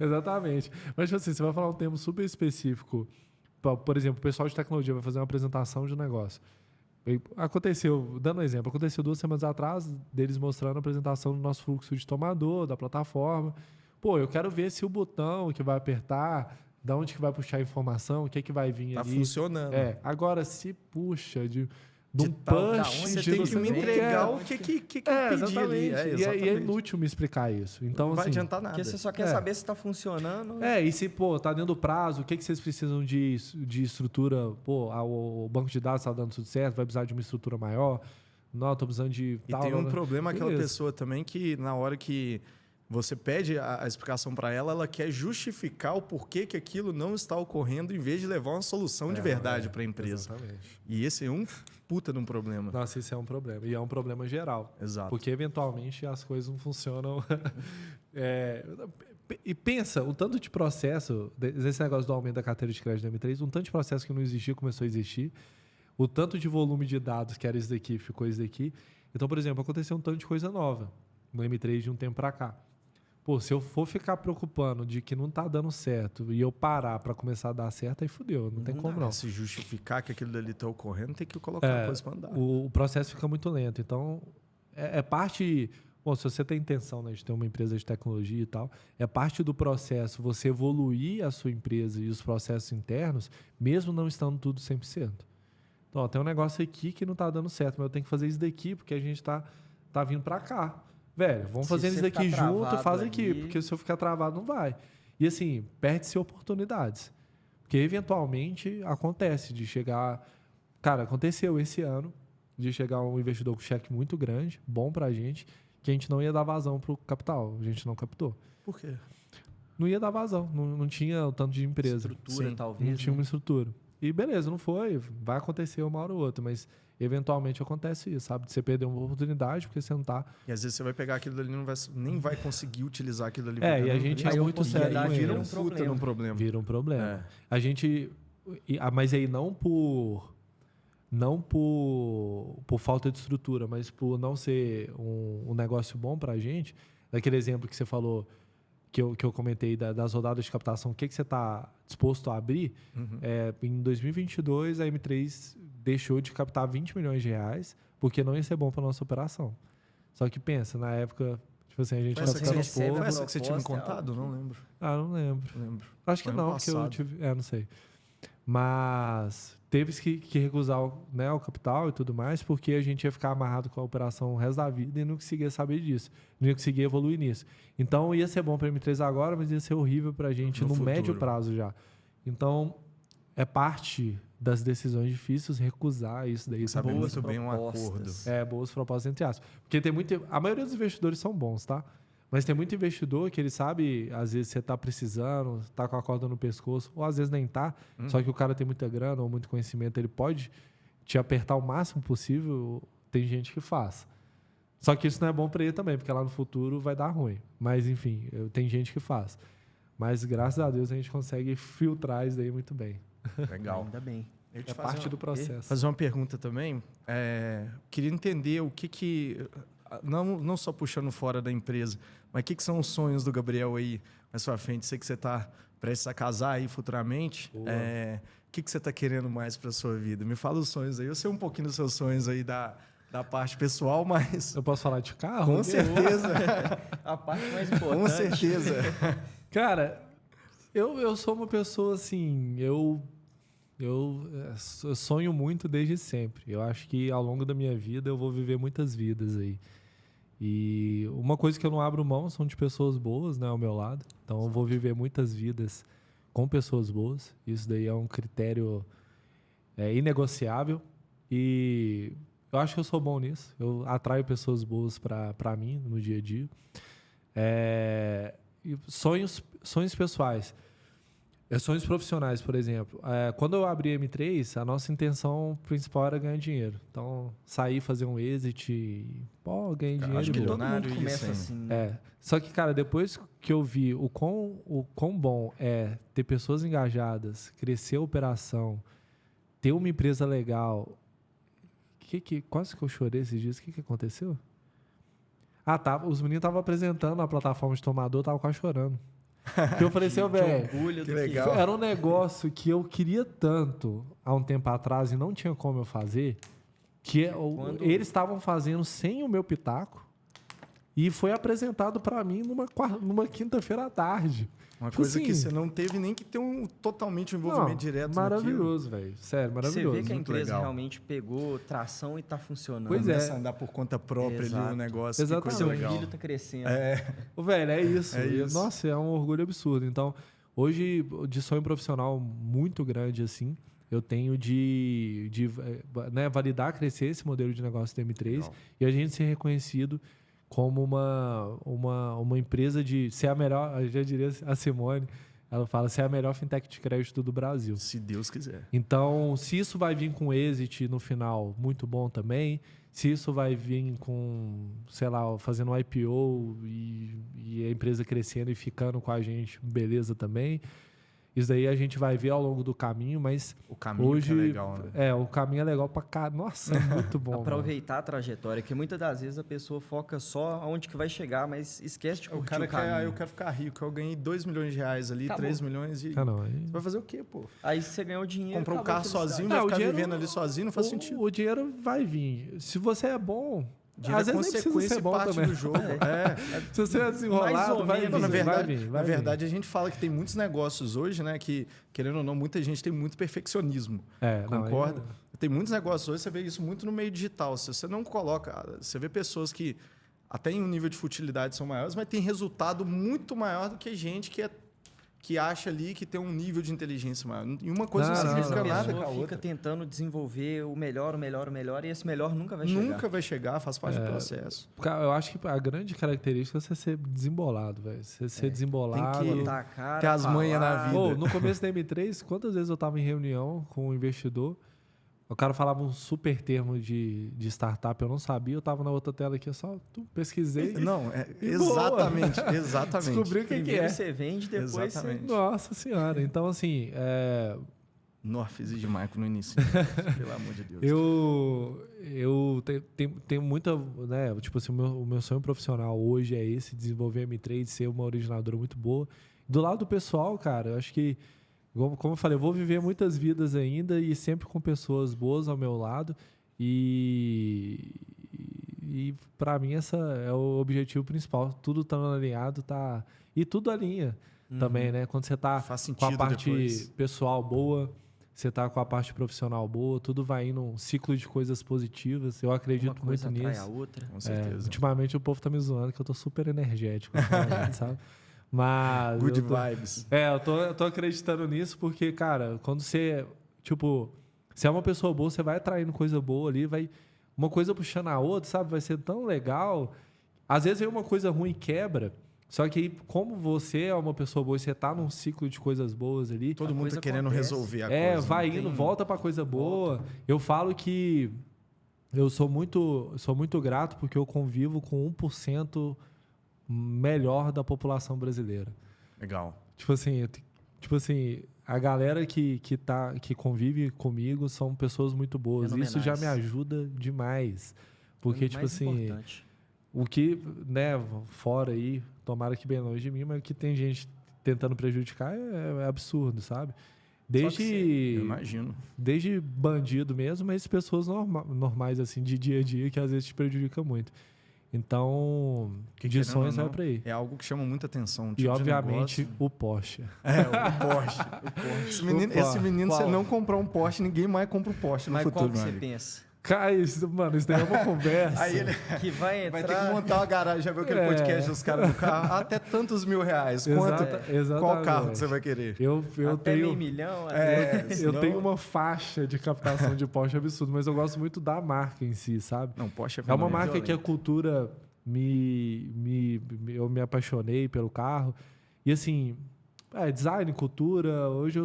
Exatamente. Mas, tipo assim, você vai falar um termo super específico. Por exemplo, o pessoal de tecnologia vai fazer uma apresentação de um negócio. Aconteceu, dando um exemplo, aconteceu 2 semanas atrás, deles mostrando a apresentação do nosso fluxo de tomador, da plataforma. Pô, eu quero ver se o botão que vai apertar, de onde que vai puxar a informação, o que que vai vir Tá ali. funcionando. Agora, se puxa de De um tal, da punch, onde de você tem não que sei me o que entregar é. o que eu pedi ali. Exatamente. E é inútil me explicar isso. Então, Não vai assim, adiantar nada. Porque você só quer saber se está funcionando. e se, pô, tá dentro do prazo, o que vocês precisam de estrutura? Pô, o banco de dados tá dando tudo certo, vai precisar de uma estrutura maior? Não, tô precisando de E tal. tem um problema aquela Beleza. pessoa também que na hora que você pede a explicação para ela, ela quer justificar o porquê que aquilo não está ocorrendo em vez de levar uma solução de verdade para a empresa. Exatamente. E esse é um puta de um problema. Nossa, isso é um problema. E é um problema geral. Exato. Porque, eventualmente, as coisas não funcionam. E pensa, o tanto de processo, esse negócio do aumento da carteira de crédito da M3, um tanto de processo que não existia começou a existir. o tanto de volume de dados que era isso daqui, ficou isso daqui. Então, por exemplo, aconteceu um tanto de coisa nova no M3 de um tempo para cá. Pô, se eu for ficar preocupando de que não tá dando certo e eu parar para começar a dar certo, aí fudeu, não tem como não. Se justificar que aquilo dali tá ocorrendo, tem que colocar a coisa para andar. O processo fica muito lento. Então, é parte... Bom, se você tem intenção, né, de ter uma empresa de tecnologia e tal, é parte do processo você evoluir a sua empresa e os processos internos, mesmo não estando tudo 100%. Então, ó, tem um negócio aqui que não tá dando certo, mas eu tenho que fazer isso daqui porque a gente tá vindo para cá. Velho, vamos fazer isso daqui junto, faz aqui, porque se eu ficar travado, não vai. E assim, perde-se oportunidades. Porque eventualmente acontece de chegar... Cara, aconteceu esse ano de chegar um investidor com cheque muito grande, bom pra gente, que a gente não ia dar vazão pro capital. A gente não captou. Por quê? Não ia dar vazão, não tinha o tanto de empresa. Estrutura, talvez. Não tinha uma estrutura. E beleza, não foi. Vai acontecer uma hora ou outra, mas eventualmente acontece isso, sabe? De você perder uma oportunidade porque você não tá... E às vezes você vai pegar aquilo dali e nem vai conseguir utilizar aquilo ali. E a gente é muito sério com vira eles. um problema. Vira um problema. A gente... Mas aí não por falta de estrutura, mas por não ser um negócio bom pra gente. Daquele exemplo que você falou, que eu comentei das rodadas de captação, o que você está disposto a abrir? Em 2022, a M3 deixou de captar 20 milhões de reais porque não ia ser bom para nossa operação. Só que pensa, na época, tipo assim, a gente essa captando pouco. Foi essa que você tinha me contado? Não lembro. Não lembro. Acho que não, porque eu tive... não sei. Mas teve que recusar o capital e tudo mais, porque a gente ia ficar amarrado com a operação o resto da vida e não conseguia saber disso. Não ia conseguir evoluir nisso. Então, ia ser bom para a M3 agora, mas ia ser horrível para a gente no médio prazo já. Então, é parte das decisões difíceis recusar isso daí. Saber muito bem um acordo. Boas propostas entre aspas. Porque tem muito... A maioria dos investidores são bons, tá? Mas tem muito investidor que ele sabe, às vezes você está precisando, está com a corda no pescoço, ou às vezes nem está, só que o cara tem muita grana ou muito conhecimento, ele pode te apertar o máximo possível, tem gente que faz. Só que isso não é bom para ele também, porque lá no futuro vai dar ruim. Mas, enfim, tem gente que faz. Mas, graças a Deus, a gente consegue filtrar isso daí muito bem. Legal. Ainda bem. É parte do processo. Fazer uma pergunta também. Queria entender o que não só puxando fora da empresa, mas o que são os sonhos do Gabriel aí mais pra frente? Sei que você está prestes a casar aí futuramente. O que você está querendo mais para sua vida? Me fala os sonhos aí. Eu sei um pouquinho dos seus sonhos aí da parte pessoal, mas... Eu posso falar de carro? Com certeza. A parte mais importante. Com certeza. Cara, eu sou uma pessoa assim... Eu sonho muito desde sempre. Eu acho que ao longo da minha vida eu vou viver muitas vidas aí. E uma coisa que eu não abro mão são de pessoas boas, né, ao meu lado. Então eu vou viver muitas vidas com pessoas boas. Isso daí é um critério inegociável. E eu acho que eu sou bom nisso. Eu atraio pessoas boas para mim no dia a dia. E sonhos pessoais. Sonhos profissionais, por exemplo. Quando eu abri a M3, a nossa intenção principal era ganhar dinheiro. Então, sair, fazer um exit e ganhar dinheiro. Acho que todo mundo começa assim. Né? Só que, cara, depois que eu vi o quão bom é ter pessoas engajadas, crescer a operação, ter uma empresa legal... Quase que eu chorei esses dias. O que aconteceu? Os meninos estavam apresentando a plataforma de tomador, estavam quase chorando. Que eu falei assim, velho, que legal. Era um negócio que eu queria tanto há um tempo atrás e não tinha como eu fazer, que eles estavam fazendo sem o meu pitaco e foi apresentado para mim numa quinta-feira à tarde. Uma coisa assim, que você não teve nem que ter totalmente um envolvimento direto. Maravilhoso, velho. Sério, maravilhoso. Você vê que a empresa realmente pegou tração e está funcionando. Pois começa a andar por conta própria ali o negócio. Exatamente. Seu filho está crescendo. Velho, é isso. Nossa, é um orgulho absurdo. Então, hoje, de sonho profissional muito grande, assim, eu tenho de validar, crescer esse modelo de negócio da M3 legal. E a gente ser reconhecido como uma empresa de ser a melhor, eu já diria a Simone, ela fala, ser a melhor fintech de crédito do Brasil. Se Deus quiser. Então, se isso vai vir com exit no final, muito bom também. Se isso vai vir com, sei lá, fazendo um IPO e a empresa crescendo e ficando com a gente, beleza também. Isso aí a gente vai ver ao longo do caminho, mas O caminho hoje que é legal, né? o caminho é legal pra cá. Nossa, é muito bom. Aproveitar a trajetória, que muitas das vezes a pessoa foca só aonde que vai chegar, mas esquece de O curtir cara o quer, caminho. eu quero ficar rico, eu ganhei 2 milhões de reais ali, Acabou. 3 milhões e... Ah, não, aí... Você vai fazer o quê, pô? Aí você ganhou dinheiro, Comprou um acabou a carro felicidade. sozinho, Não, vai o ficar dinheiro- vivendo ali sozinho, não faz sentido. O dinheiro vai vir. Se você é bom, Dinheiro às vezes nem precisa ser bom parte também. do jogo. É. Se você é Mais desenrolado, ou vai vir, menos, Na verdade, vai vir. na verdade, a gente fala que tem muitos negócios hoje, né? Que, querendo ou não, muita gente tem muito perfeccionismo. Não, Concorda? Tem muitos negócios hoje, você vê isso muito no meio digital. Se você não coloca... Você vê pessoas que até em um nível de futilidade são maiores, mas tem resultado muito maior do que gente que acha ali que tem um nível de inteligência maior. E uma coisa não Não, significa não, não. A nada pessoa com a fica outra. tentando desenvolver o melhor, e esse melhor nunca vai chegar. Nunca vai chegar, faz parte do processo. Cara, eu acho que a grande característica é você ser desembolado, velho. Você ser desembolado. Tem que Botar a cara, ter as manhas na falar. vida. Pô, no começo da M3, quantas vezes eu tava em reunião com um investidor, o cara falava um super termo de startup, eu não sabia, eu tava na outra tela aqui, eu só pesquisei. Não, E boa. exatamente, exatamente. Descobri o que Primeiro é. você vende, depois você... Exatamente. Nossa senhora. Então, assim, Nossa, fiz de Michael no início. Pelo amor de Deus. eu tenho muita, né, tipo assim, o meu sonho profissional hoje é esse, desenvolver a M3, ser uma originadora muito boa. Do lado do pessoal, cara, eu acho que, como eu falei, eu vou viver muitas vidas ainda e sempre com pessoas boas ao meu lado e para mim essa é o objetivo principal. Tudo estando alinhado, tá... E tudo alinha também, né? Quando você tá Faz com a sentido parte depois. pessoal boa, você tá com a parte profissional boa, tudo vai indo um ciclo de coisas positivas. Eu acredito Uma coisa muito atrai a nisso. outra. Com É, certeza. ultimamente o povo tá me zoando que eu tô super energético, ultimamente, sabe? Mas Good eu tô, vibes. eu tô acreditando nisso porque, cara, quando você, tipo, se é uma pessoa boa, você vai atraindo coisa boa ali, vai uma coisa puxando a outra, sabe? Vai ser tão legal. Às vezes vem uma coisa ruim e quebra. Só que aí, como você é uma pessoa boa e você tá num ciclo de coisas boas ali, Todo mundo coisa tá querendo acontece. resolver a coisa. vai não indo, tem- volta pra coisa boa. Eu falo que eu sou muito grato porque eu convivo com 1% melhor da população brasileira. Legal. Tipo assim, a galera que convive comigo são pessoas muito boas. E isso já me Fenomenais. ajuda demais. Porque, O tipo mais assim, importante. o que, né, fora aí, tomara que bem longe de mim, mas o que tem gente tentando prejudicar é absurdo, sabe? Eu imagino. Desde bandido mesmo, mas pessoas normais, assim, de dia a dia, que às vezes te prejudicam muito. Então, de Querendo ou sonhos não, vai pra aí. É algo que chama muita atenção. um E, tipo de obviamente, negócio. o Porsche. O Porsche. Esse menino, Qual? se não comprar um Porsche, ninguém mais compra um Porsche no Mas futuro, qual que meu você amigo. pensa? Cara, mano, isso daí é uma conversa. Aí ele Que vai vai ter que entrar... montar uma garagem, já viu aquele É. podcast dos caras do carro? Até tantos R$1.000. Quanto? Exatamente. Qual carro que você vai querer? Eu até tenho... meio milhão. É, Eu senão- tenho uma faixa de captação de Porsche absurda, mas eu gosto muito da marca em si, sabe? Não, Porsche é É uma fenomenal. marca que a cultura eu me apaixonei pelo carro. E assim, design, cultura, hoje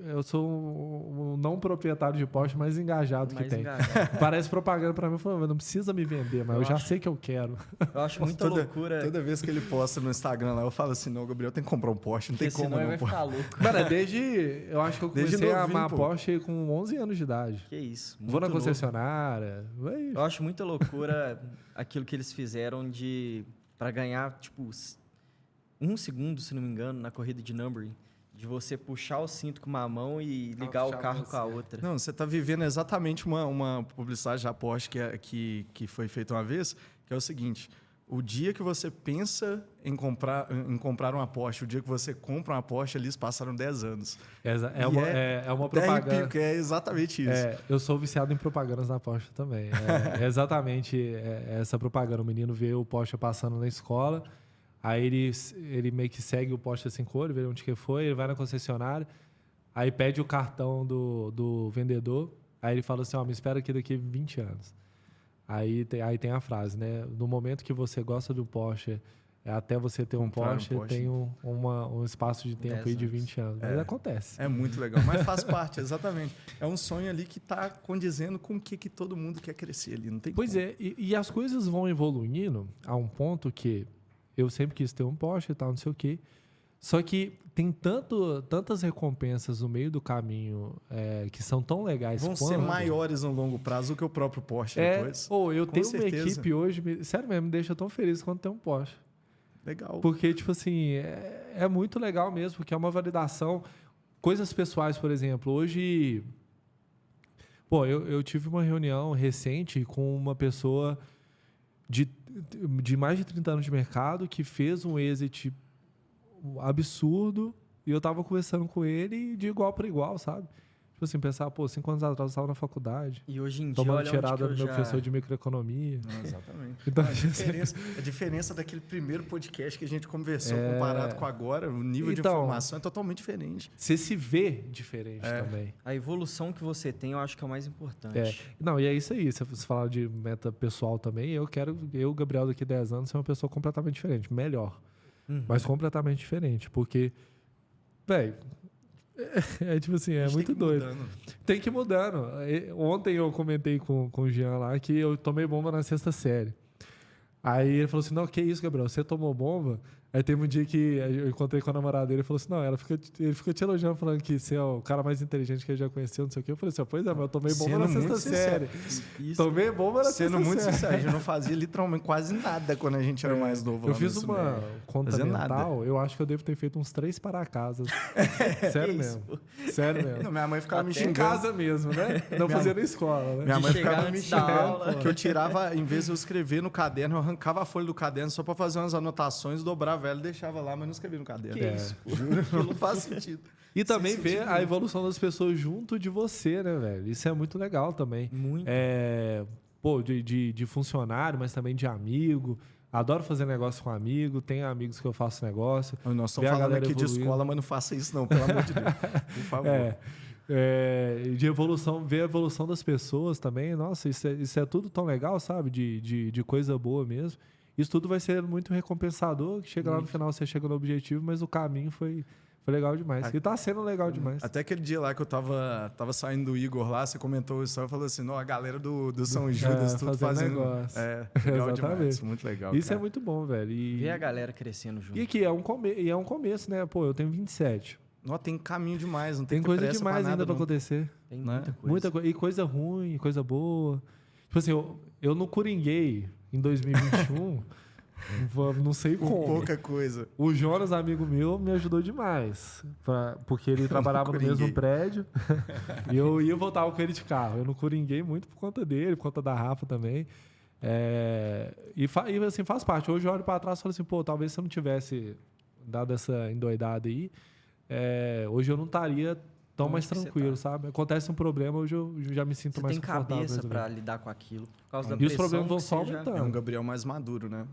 eu sou um não proprietário de Porsche mais engajado Mais que tem. engajado. Parece propaganda pra mim, falando, não precisa me vender, mas eu já sei que eu quero. Eu acho muita loucura. Toda vez que ele posta no Instagram lá, eu falo assim, não, Gabriel, tem que comprar um Porsche, não tem Porque como senão ele não. vai ficar louco. Mano, eu acho que eu Desde comecei a novinho, amar pô. Porsche com 11 anos de idade. Que isso. Vou na muito novo. concessionária. Eu acho muita loucura aquilo que eles fizeram para ganhar, tipo, 1 segundo, se não me engano, na corrida de numbering. De você puxar o cinto com uma mão e ligar o puxar a carro mão com a assim. outra. Não, você está vivendo exatamente uma publicidade da Porsche que foi feita uma vez, que é o seguinte: o dia que você pensa em comprar uma Porsche, o dia que você compra uma Porsche, eles passaram 10 anos. É uma Até propaganda. arrepio, que é exatamente isso. Eu sou viciado em propagandas na Porsche também. É exatamente essa propaganda. O menino vê o Porsche passando na escola, aí ele meio que segue o Porsche assim cor, vê onde que foi, ele vai na concessionária, aí pede o cartão do vendedor, aí ele fala assim, me espera aqui daqui 20 anos. Aí tem a frase, né? No momento que você gosta do Porsche, até você ter um Comprar um Porsche, Porsche. tem um espaço de tempo 10 aí de anos. 20 anos. Mas acontece. É muito legal, mas faz parte, exatamente. É um sonho ali que está condizendo com o que todo mundo quer crescer ali, não tem Pois como. é, e as coisas vão evoluindo a um ponto que eu sempre quis ter um Porsche e tal, não sei o quê. Só que tem tantas recompensas no meio do caminho que são tão legais Vão ser maiores no longo prazo do que o próprio Porsche depois. Eu Com tenho certeza. uma equipe hoje, sério mesmo, me deixa tão feliz quando tem um Porsche. Legal. Porque, tipo assim, é muito legal mesmo, porque é uma validação. Coisas pessoais, por exemplo. Hoje, pô, eu tive uma reunião recente com uma pessoa de mais de 30 anos de mercado que fez um exit absurdo e eu tava conversando com ele de igual para igual, sabe? Tipo assim, pensar, pô, 5 anos atrás eu estava na faculdade. E hoje em dia, tomando olha tirada onde do que meu eu professor de microeconomia. Exatamente. Então, A diferença daquele primeiro podcast que a gente conversou comparado com agora, o nível de informação é totalmente diferente. Você se vê diferente também. A evolução que você tem, eu acho que é o mais importante. Não, e é isso aí. Se você falar de meta pessoal também, eu, Gabriel, daqui a 10 anos, ser uma pessoa completamente diferente. Melhor. Mas completamente diferente. Porque, velho, tipo assim, é muito doido. Tem que ir mudando. Ontem eu comentei com o Jean lá que eu tomei bomba na 6ª série. Aí ele falou assim, não, que isso, Gabriel, você tomou bomba? Aí teve um dia que eu encontrei com a namorada dele e falou assim, não, ele fica te elogiando, falando que você é o cara mais inteligente que ele já conheceu, não sei o quê. Eu falei assim, pois é, mas eu tomei bomba na 6ª série. Tomei bomba na 6ª série. Sendo muito sincero, a gente não fazia literalmente quase nada quando a gente era mais novo. Eu fiz uma conta mental, eu acho que eu devo ter feito uns 3 para-casas. Sério mesmo. Sério mesmo. Não, minha mãe ficava me Em xingando. casa mesmo, né? Não fazia na escola, né? Minha mãe ficava me antes da aula. xingando que eu tirava, em vez de eu escrever no caderno, eu arrancava a folha do caderno só para fazer umas anotações, dobrava ela e deixava lá, mas não escrevia no caderno. Que isso? Juro, não faz sentido. E também ver a evolução das pessoas junto de você, né, velho? Isso é muito legal também. Muito. De funcionário, mas também de amigo. Adoro fazer negócio com amigo, tenho amigos que eu faço negócio. Nós estamos falando aqui de escola, mas não faça isso não, pelo amor de Deus. Por favor. De evolução, ver a evolução das pessoas também. Nossa, isso é tudo tão legal, sabe? De coisa boa mesmo. Isso tudo vai ser muito recompensador. Chega lá no final, você chega no objetivo, mas o caminho foi legal demais. E tá sendo legal demais. Até aquele dia lá que eu tava saindo do Igor lá, você comentou isso, eu falou assim, não, a galera do São Judas, tudo fazendo negócio. Legal demais, muito legal. Isso cara. é muito bom, velho. Ver a galera crescendo junto. E aqui é um começo, né? Pô, eu tenho 27. Não, tem caminho demais, não tem Tem que ter coisa pressa demais pra nada, ainda pra não. acontecer. Tem muita coisa. Muita coisa. E coisa ruim, coisa boa. Tipo assim, eu não coringuei em 2021, não sei Com como. pouca coisa. O Jonas, amigo meu, me ajudou demais. Porque ele trabalhava no mesmo prédio. E eu ia e voltava com ele de carro. Eu não coringuei muito por conta dele, por conta da Rafa também. E assim, faz parte. Hoje eu olho pra trás e falo assim, pô, talvez se eu não tivesse dado essa endoidada aí, hoje eu não estaria tão mais tranquilo, sabe? Acontece um problema, hoje eu já me sinto mais confortável. Você tem cabeça pra lidar com aquilo. Por causa da E os pressão problemas vão que só você já- aumentando. É um Gabriel mais maduro, né?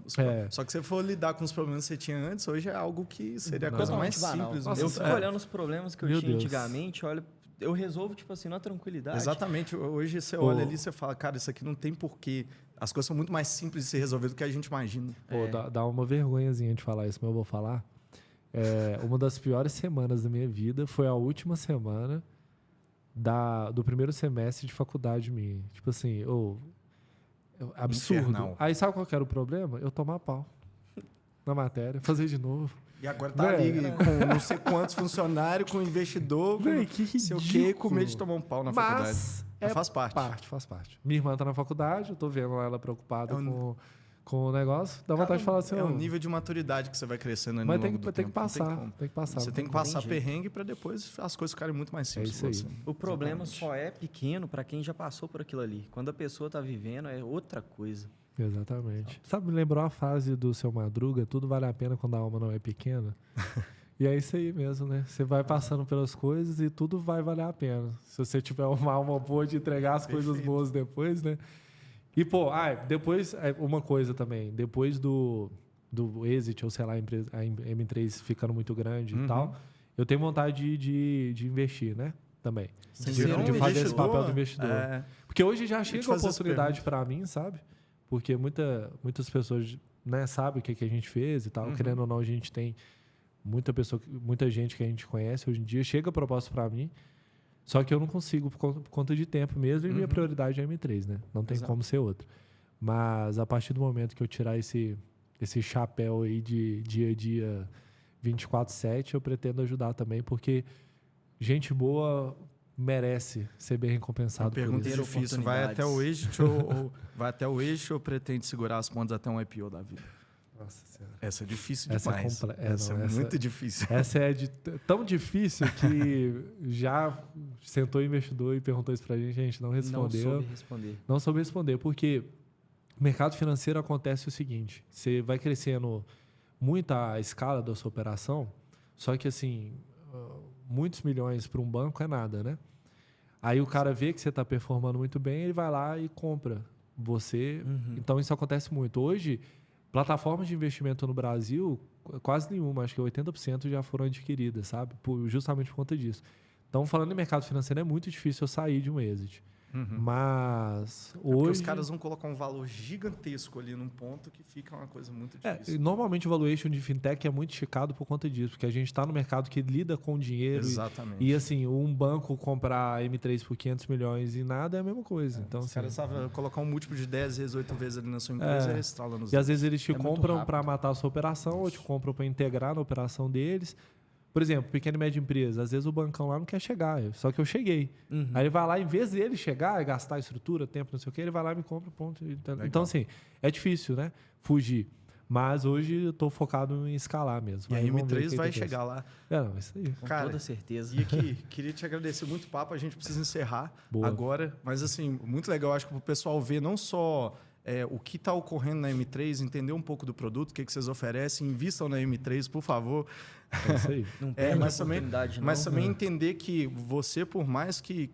Só que se você for lidar com os problemas que você tinha antes, hoje é algo que seria a coisa mais Totalmente banal. simples. Nossa, Eu mesmo. fico olhando os problemas que eu Meu tinha Deus. antigamente, olha, eu resolvo, tipo assim, na tranquilidade. Exatamente. Hoje você olha ali e você fala, cara, isso aqui não tem porquê. As coisas são muito mais simples de ser resolvidas do que a gente imagina. Pô, dá uma vergonhazinha de falar isso, mas eu vou falar. Uma das piores semanas da minha vida foi a última semana do primeiro semestre de faculdade minha. Tipo assim, absurdo. Infernal. Aí sabe qual que era o problema? Eu tomar pau na matéria, fazer de novo. E agora tá ali com não sei quantos funcionários, com investidor, com Véi, que sei o quê, ridículo. com medo de tomar um pau na Mas faculdade. Faz parte. Faz parte. Minha irmã tá na faculdade, eu tô vendo ela preocupada com o negócio. Dá vontade de falar assim, É um nível de maturidade que você vai crescendo ali mas no longo do tem que tempo. Não tem passar. como. Tem que passar. Você tem que tem passar jeito. perrengue para depois as coisas ficarem muito mais simples. isso aí. pra você. O problema Exatamente. só é pequeno para quem já passou por aquilo ali. Quando a pessoa tá vivendo, é outra coisa. Exatamente. Sabe, me lembrou a frase do Seu Madruga, tudo vale a pena quando a alma não é pequena? E é isso aí mesmo, né? Você vai passando pelas coisas e tudo vai valer a pena. Se você tiver uma alma boa de entregar as coisas boas depois, né? E, pô, depois, uma coisa também, depois do exit, ou sei lá, a M3 ficando muito grande e tal, eu tenho vontade de investir, né? Também. De fazer esse papel do investidor. Porque hoje já chega a oportunidade para mim, sabe? Porque muitas pessoas, né, sabem o que a gente fez e tal. Querendo ou não, a gente tem muita gente que a gente conhece hoje em dia. Chega a proposta para mim, só que eu não consigo por conta de tempo mesmo. E minha prioridade é a M3, né? Não tem como ser outra. Mas a partir do momento que eu tirar esse chapéu aí de dia a dia 24/7, eu pretendo ajudar também, porque gente boa merece ser bem recompensado por Pergunta isso. difícil. Vai até o exit vai até o exit ou pretende segurar as pontas até um IPO da vida? Nossa Senhora. Essa é difícil Essa é demais. essa muito difícil. Essa é tão difícil que já sentou o investidor e perguntou isso pra gente não respondeu. Não soube responder. Não soube responder, porque o mercado financeiro acontece o seguinte, você vai crescendo muito a escala da sua operação, só que assim, muitos milhões para um banco é nada, né? Aí o cara vê que você está performando muito bem, ele vai lá e compra você. Então isso acontece muito. Hoje, plataformas de investimento no Brasil, quase nenhuma, acho que 80% já foram adquiridas, sabe? Justamente por conta disso. Então, falando em mercado financeiro, é muito difícil eu sair de um exit. Mas Porque hoje... os caras vão colocar um valor gigantesco ali num ponto que fica uma coisa muito difícil. Normalmente o valuation de fintech é muito esticado por conta disso, porque a gente está no mercado que lida com dinheiro. Exatamente. E assim, um banco comprar M3 por 500 milhões e nada é a mesma coisa. Então, os assim, caras sabem colocar um múltiplo de 10 vezes, 8 vezes ali na sua empresa e estrala nos e às vezes eles te muito compram rápido. para matar a sua operação ou te compram para integrar na operação deles. Por exemplo, pequena e média empresa, às vezes o bancão lá não quer chegar, só que eu cheguei. Aí ele vai lá, em vez dele chegar, gastar estrutura, tempo, não sei o quê, ele vai lá e me compra, ponto. Então, assim, é difícil, né? Fugir. Mas hoje eu estou focado em escalar mesmo. E a Aí vamos ver o M3 que vai acontece. chegar lá. Não, isso aí. Com Cara, toda certeza. E aqui, queria te agradecer muito o papo. A gente precisa encerrar Boa. agora. Mas, assim, muito legal. Acho que para o pessoal ver não só o que está ocorrendo na M3, entender um pouco do produto, o que vocês oferecem. Invistam na M3, por favor. É isso aí. Não perde mas a oportunidade, mas não. também entender que você, por mais que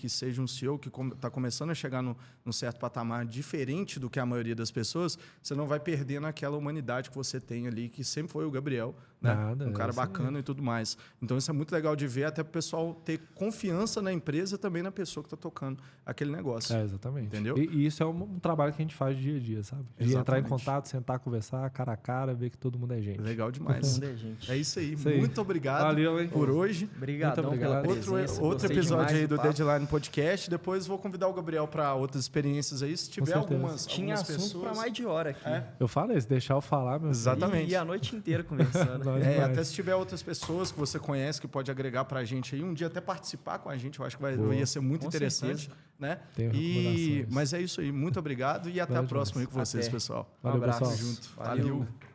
seja um CEO que está começando a chegar num certo patamar diferente do que a maioria das pessoas, você não vai perder naquela humanidade que você tem ali, que sempre foi o Gabriel, né? Nada, Um cara é isso aí. bacana e tudo mais. Então isso é muito legal de ver, até para o pessoal ter confiança na empresa e também na pessoa que está tocando aquele negócio. Exatamente. Entendeu? E isso é um trabalho que a gente faz dia a dia, sabe? De entrar em Exatamente. contato, sentar, conversar, cara a cara, ver que todo mundo é gente. Legal Todo demais. mundo é gente. É isso aí. Isso aí. Muito obrigado Valeu, hein? por hoje. Obrigadão Muito pela obrigado. presença. Outro Gostei episódio demais aí do papo. Deadline Podcast. Depois vou convidar o Gabriel para outras experiências aí. Se tiver certeza. algumas Tinha pessoas. assunto para mais de hora aqui. Eu falei, se deixar eu falar, meu Exatamente. E a noite inteira conversando. Nós demais. Até se tiver outras pessoas que você conhece que pode agregar pra gente aí, um dia até participar com a gente, eu acho que ia ser muito Com interessante, certeza. né? Tenho recomendações. Mas é isso aí, muito obrigado e até a Valeu próxima aí demais. com vocês, Até. pessoal. Valeu, Um abraço. pessoal. Junto. Valeu. Valeu.